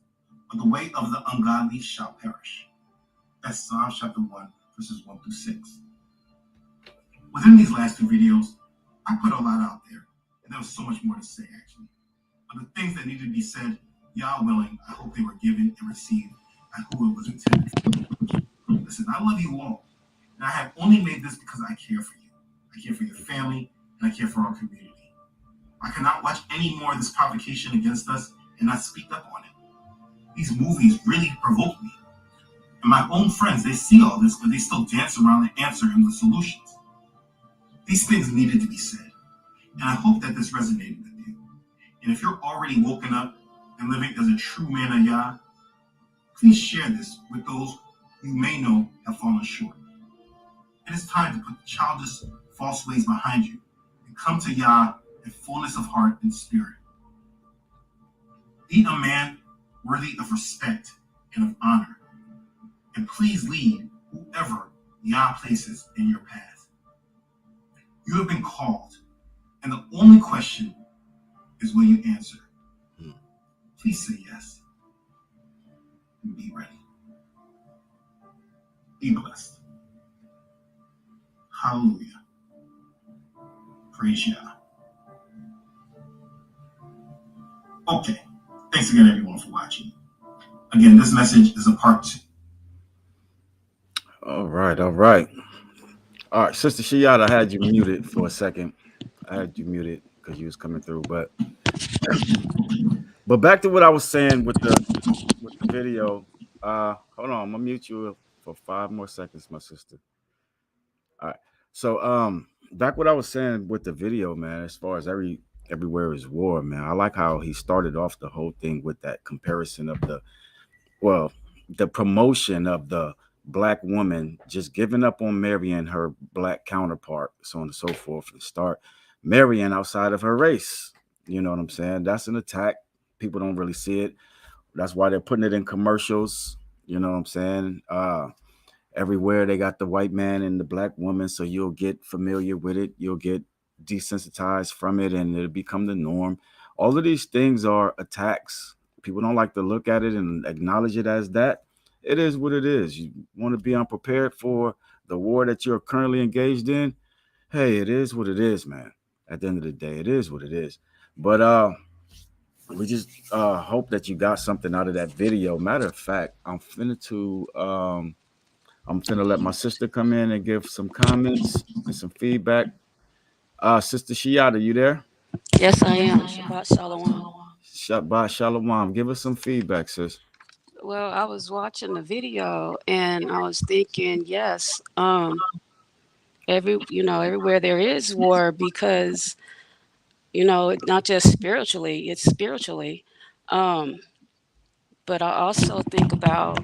but the way of the ungodly shall perish. That's Psalm chapter 1, verses 1 through 6. Within these last two videos, I put a lot out there, and there was so much more to say, actually. But the things that needed to be said, Yah willing, I hope they were given and received and who it was intended for. Listen, I love you all, and I have only made this because I care for you. I care for your family, and I care for our community. I cannot watch any more of this provocation against us and not speak up on it. These movies really provoke me. And my own friends, they see all this, but they still dance around the answer and the solutions. These things needed to be said, and I hope that this resonated with you. And if you're already woken up and living as a true man of Yah, please share this with those you may know have fallen short. It is time to put the childish, false ways behind you and come to Yah in fullness of heart and spirit. Be a man worthy of respect and of honor, and please lead whoever Yah places in your path. You have been called, and the only question is, will you answer? Please say yes. And be ready. Be blessed. Hallelujah. Praise Yah. Okay. Thanks again, everyone, for watching. Again, this message is a part 2. All right, all right. All right, Sister Shiata, I had you muted for a second. I had you muted because you was coming through, but back to what I was saying with the video. Hold on, I'm gonna mute you for 5 more seconds, my sister. All right. So back what I was saying with the video, man, as far as everywhere is war, man. I like how he started off the whole thing with that comparison of the promotion of the black woman just giving up on marrying her black counterpart, so on and so forth, and start marrying outside of her race. You know what I'm saying? That's an attack. People don't really see it. That's why they're putting it in commercials. You know what I'm saying? Everywhere they got the white man and the black woman, so you'll get familiar with it. You'll get desensitized from it, and it'll become the norm. All of these things are attacks. People don't like to look at it and acknowledge it as that. It is what it is. You want to be unprepared for the war that you're currently engaged in. Hey, it is what it is, man. At the end of the day, it is what it is. But we just hope that you got something out of that video. Matter of fact, I'm finna let my sister come in and give some comments and some feedback. Sister Shiata, you there? Yes, I am. Shabbat Shalom. Shabbat Shalom. Give us some feedback, sis. Well, I was watching the video and I was thinking, yes, everywhere there is war because, not just spiritually, it's spiritually. But I also think about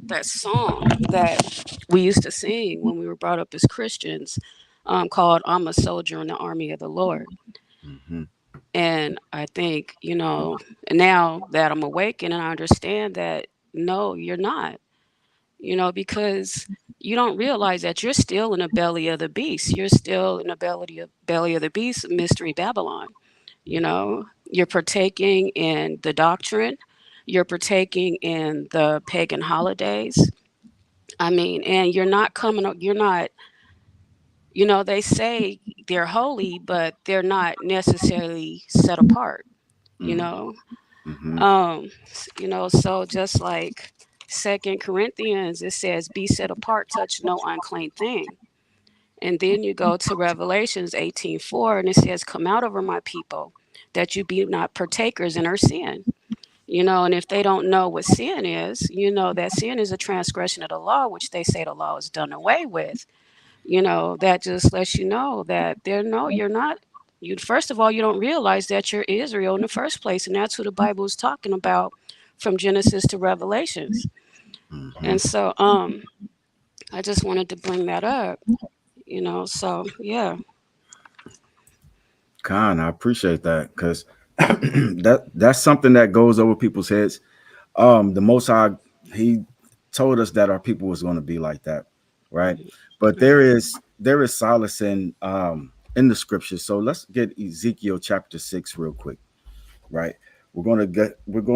that song that we used to sing when we were brought up as Christians, called "I'm a Soldier in the Army of the Lord." Mm-hmm. And I think, now that I'm awakened and I understand that, no, you're not, because you don't realize that you're still in the belly of the beast. You're still in the belly of the beast, Mystery Babylon. You're partaking in the doctrine. You're partaking in the pagan holidays. I mean, and you're not, they say they're holy, but they're not necessarily set apart, Mm-hmm. So just like 2 Corinthians, it says, be set apart, touch no unclean thing. And then you go to Revelations 18:4, and it says, come out over my people, that you be not partakers in her sin. And if they don't know what sin is, that sin is a transgression of the law, which they say the law is done away with. That just lets you know that you're not. First of all, you don't realize that you're Israel in the first place, and that's who the Bible is talking about from Genesis to Revelations. Mm-hmm. And so, I just wanted to bring that up. So yeah. Khan, I appreciate that because that's something that goes over people's heads. The Most High, he told us that our people was going to be like that, right? But there is solace in the scriptures. So let's get Ezekiel chapter 6 real quick, right? We're gonna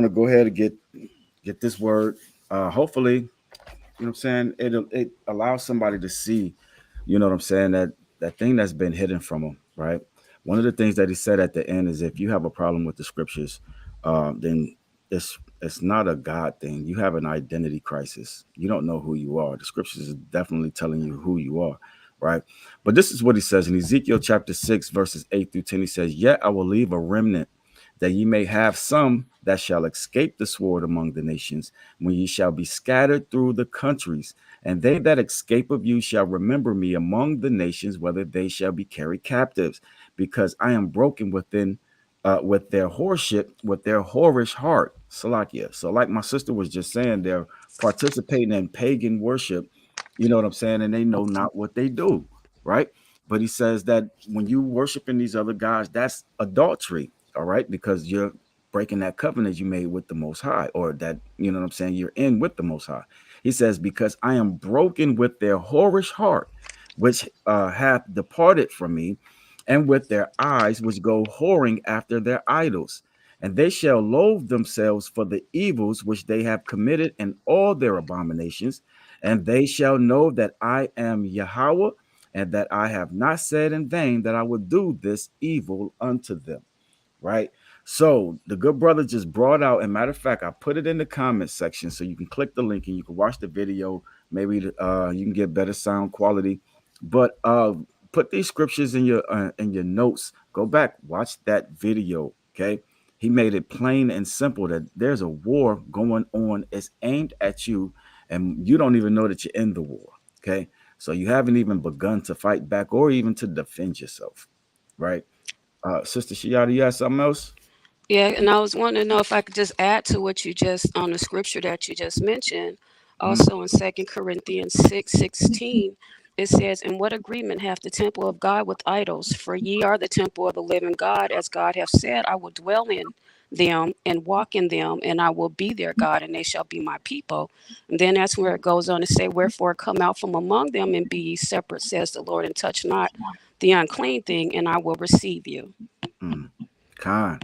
go ahead and get this word. Hopefully, you know what I'm saying. It allows somebody to see, you know what I'm saying, that thing that's been hidden from them, right? One of the things that he said at the end is if you have a problem with the scriptures, then it's not a God thing. You have an identity crisis. You don't know who you are. The scriptures is definitely telling you who you are, right? But this is what he says in Ezekiel chapter 6, verses 8 through 10. He says, yet I will leave a remnant, that ye may have some that shall escape the sword among the nations, when ye shall be scattered through the countries. And they that escape of you shall remember me among the nations, whether they shall be carried captives, because I am broken within with their whoreship, with their whorish heart. Salakia. So, like my sister was just saying, they're participating in pagan worship. You know what I'm saying? And they know not what they do, right? But he says that when you worshiping these other gods, that's adultery, all right? Because you're breaking that covenant you made with the Most High, or that, you know what I'm saying, you're in with the Most High. He says, because I am broken with their whorish heart, which hath departed from me, and with their eyes which go whoring after their idols. And they shall loathe themselves for the evils which they have committed and all their abominations. And they shall know that I am Yahweh, and that I have not said in vain that I would do this evil unto them. Right? So the good brother just brought out, and matter of fact, I put it in the comment section so you can click the link and you can watch the video. Maybe you can get better sound quality. But put these scriptures in your notes. Go back, watch that video. Okay. He made it plain and simple that there's a war going on. It's aimed at you, and you don't even know that you're in the war. Okay. So you haven't even begun to fight back or even to defend yourself. Right. Sister Shiata, you have something else? Yeah, and I was wanting to know if I could just add to what you just on the scripture that you just mentioned. Also in 2 Corinthians 6:16, it says, "And what agreement hath the temple of God with idols? For ye are the temple of the living God, as God hath said, I will dwell in them and walk in them, and I will be their God, and they shall be my people." And then that's where it goes on to say, "Wherefore come out from among them and be ye separate, says the Lord, and touch not the unclean thing, and I will receive you." Con.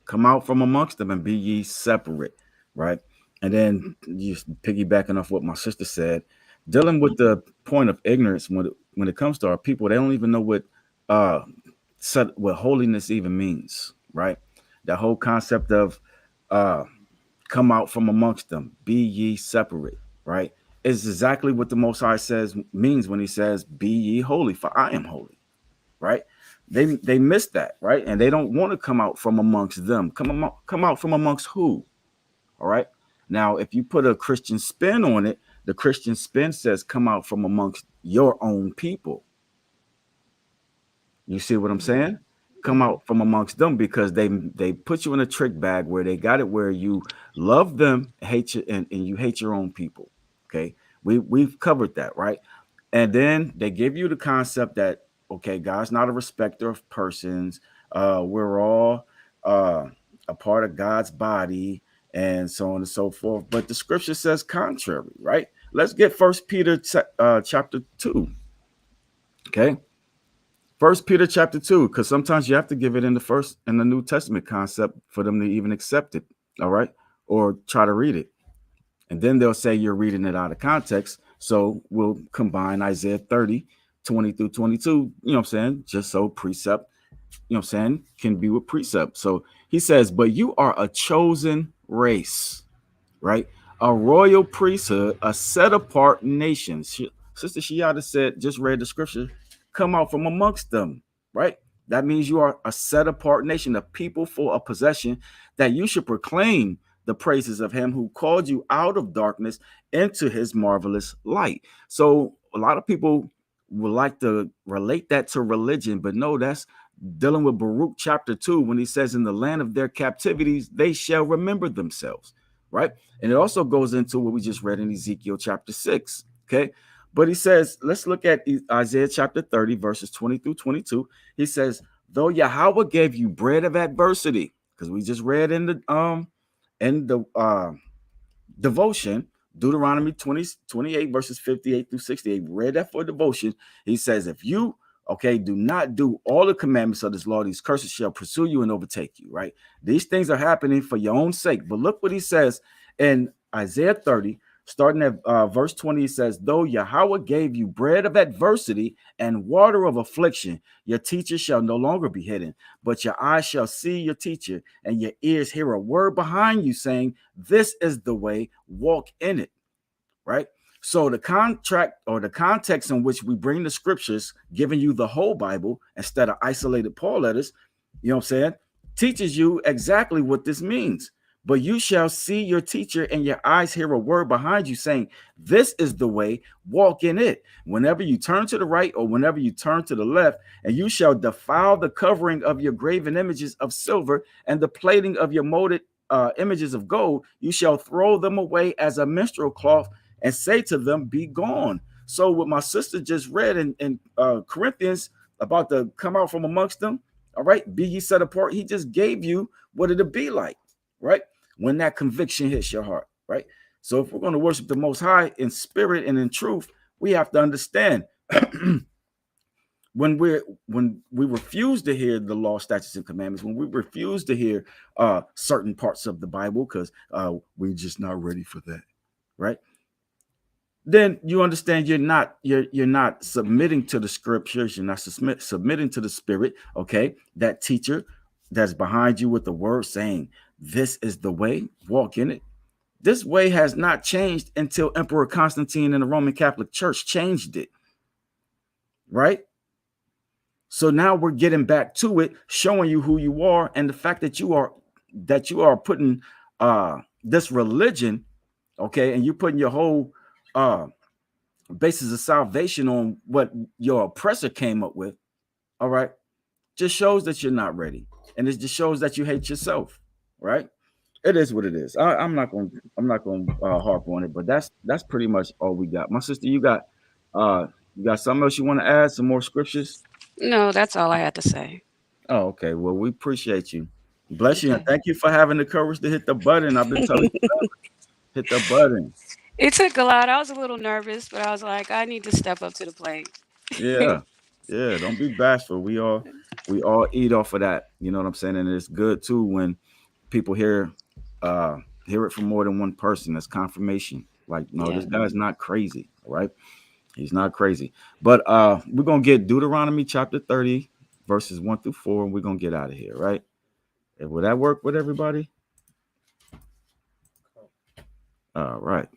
Come out from amongst them and be ye separate, right? And then just piggybacking off what my sister said, dealing with the point of ignorance when it comes to our people, they don't even know what holiness even means, right? The whole concept of come out from amongst them, be ye separate, right? Is exactly what the Most High means when he says, "Be ye holy, for I am holy." Right? They miss that, right? And they don't want to come out from amongst them. Come out from amongst who? All right. Now, if you put a Christian spin on it, the Christian spin says, "Come out from amongst your own people." You see what I'm saying? Come out from amongst them, because they put you in a trick bag where they got it where you love them, hate you, and you hate your own people. Okay. We've covered that, right? And then they give you the concept that, okay, God's not a respecter of persons. We're all a part of God's body, and so on and so forth. But the scripture says contrary, right? Let's get First Peter chapter 2. Okay. First Peter chapter 2, because sometimes you have to give it in the New Testament concept for them to even accept it. All right. Or try to read it. And then they'll say you're reading it out of context. So we'll combine Isaiah 30, 20 through 22, you know what I'm saying? Just so precept, you know what I'm saying, can be with precept. So he says, "But you are a chosen race," right? "A royal priesthood, a set apart nation." Sister Shiata just read the scripture, "Come out from amongst them," right? That means you are a set apart nation, a people for a possession, that you should proclaim the praises of him who called you out of darkness into his marvelous light. So a lot of people would like to relate that to religion, but no, that's dealing with Baruch chapter 2 when he says, "In the land of their captivities, they shall remember themselves," right? And it also goes into what we just read in Ezekiel chapter 6. Okay. But he says, let's look at Isaiah chapter 30, verses 20 through 22. He says, "Though Yahweh gave you bread of adversity," because we just read in the devotion, Deuteronomy 28, verses 58 through 68. Read that for devotion. He says, "If you, okay, do not do all the commandments of this law, these curses shall pursue you and overtake you," right? These things are happening for your own sake. But look what he says in Isaiah 30, starting at verse 20. He says, "Though Yahweh gave you bread of adversity and water of affliction, your teacher shall no longer be hidden, but your eyes shall see your teacher, and your ears hear a word behind you saying, this is the way, walk in it." Right? So the contract or the context in which we bring the scriptures, giving you the whole Bible instead of isolated Paul letters, you know what I'm saying, teaches you exactly what this means. "But you shall see your teacher, and your eyes hear a word behind you saying, this is the way, walk in it. Whenever you turn to the right or whenever you turn to the left, and you shall defile the covering of your graven images of silver and the plating of your molded images of gold, you shall throw them away as a minstrel cloth and say to them, be gone." So what my sister just read in Corinthians about the come out from amongst them, all right, be ye set apart, he just gave you what it'll be like, right? When that conviction hits your heart, right? So if we're going to worship the Most High in spirit and in truth, we have to understand when we refuse to hear the law, statutes, and commandments, when we refuse to hear certain parts of the Bible because we're just not ready for that, right? Then you understand you're not submitting to the scriptures, you're not submitting to the Spirit, okay? That teacher that's behind you with the word saying, this is the way, walk in it. This way has not changed until Emperor Constantine and the Roman Catholic Church changed it, right? So now we're getting back to it, showing you who you are, and the fact that you are putting this religion, okay, and you're putting your whole basis of salvation on what your oppressor came up with, all right, just shows that you're not ready, and it just shows that you hate yourself, right? It is what it is. I'm not going to harp on it, but that's pretty much all we got. My sister, you got something else you want to add? Some more scriptures? No, that's all I had to say. Oh, okay. Well, we appreciate you. Bless you, and Okay. thank you for having the courage to hit the button. I've been telling you, hit the button. It took a lot. I was a little nervous, but I was like, I need to step up to the plate. Yeah, yeah. Don't be bashful. We all eat off of that. You know what I'm saying? And it's good too when people hear it from more than one person. That's confirmation. Like, no, Yeah. this guy's not crazy. All right, he's not crazy. But we're gonna get Deuteronomy chapter 30, verses 1 through 4, and we're gonna get out of here. Right? And will that work with everybody? All right.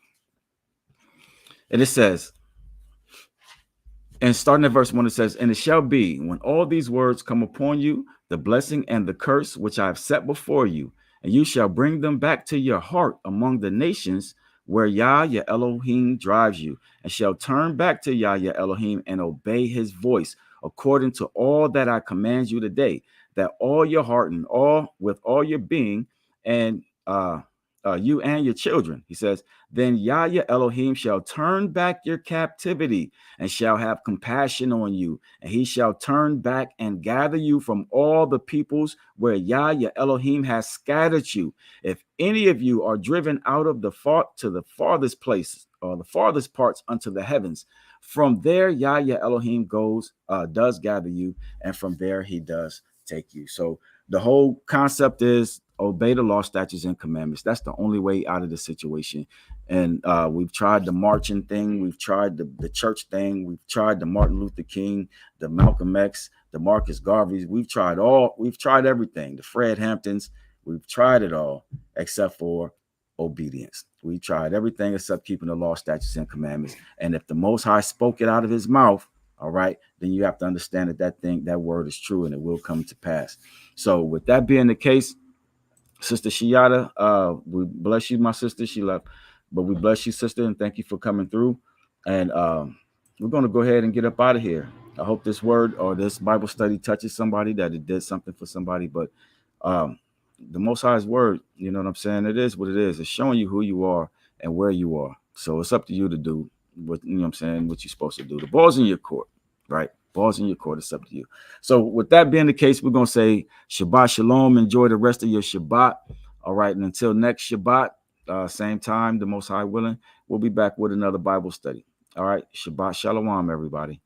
And it says, and starting at verse 1, it says, and it shall be when all these words come upon you, the blessing and the curse which I have set before you, and you shall bring them back to your heart among the nations where Yah your Elohim drives you, and shall turn back to Yah your Elohim and obey his voice according to all that I command you today, that all your heart and all with all your being, and you and your children. He says, then Yah your Elohim shall turn back your captivity and shall have compassion on you, and he shall turn back and gather you from all the peoples where Yah your Elohim has scattered you. If any of you are driven out of the to the farthest place, or the farthest parts unto the heavens, from there Yah your Elohim does gather you, and from there he does take you. So the whole concept is obey the law, statutes, and commandments. That's the only way out of the situation. And we've tried the marching thing. We've tried the church thing. We've tried the Martin Luther King, the Malcolm X, the Marcus Garveys. We've tried everything. The Fred Hamptons. We've tried it all except for obedience. We tried everything except keeping the law, statutes, and commandments. And if the Most High spoke it out of his mouth, all right, then you have to understand that word is true and it will come to pass. So with that being the case, Sister Shiata, we bless you, my sister. She left, but we bless you, sister, and thank you for coming through. And we're going to go ahead and get up out of here. I hope this word or this Bible study touches somebody, that it did something for somebody. But the Most High's word, you know what I'm saying? It is what it is. It's showing you who you are and where you are. So it's up to you to do what, you know what I'm saying, what you're supposed to do. The ball's in your court, right? Ball's in your court. It's up to you. So with that being the case, we're going to say Shabbat Shalom. Enjoy the rest of your Shabbat. All right. And until next Shabbat, same time, the Most High willing, we'll be back with another Bible study. All right. Shabbat Shalom, everybody.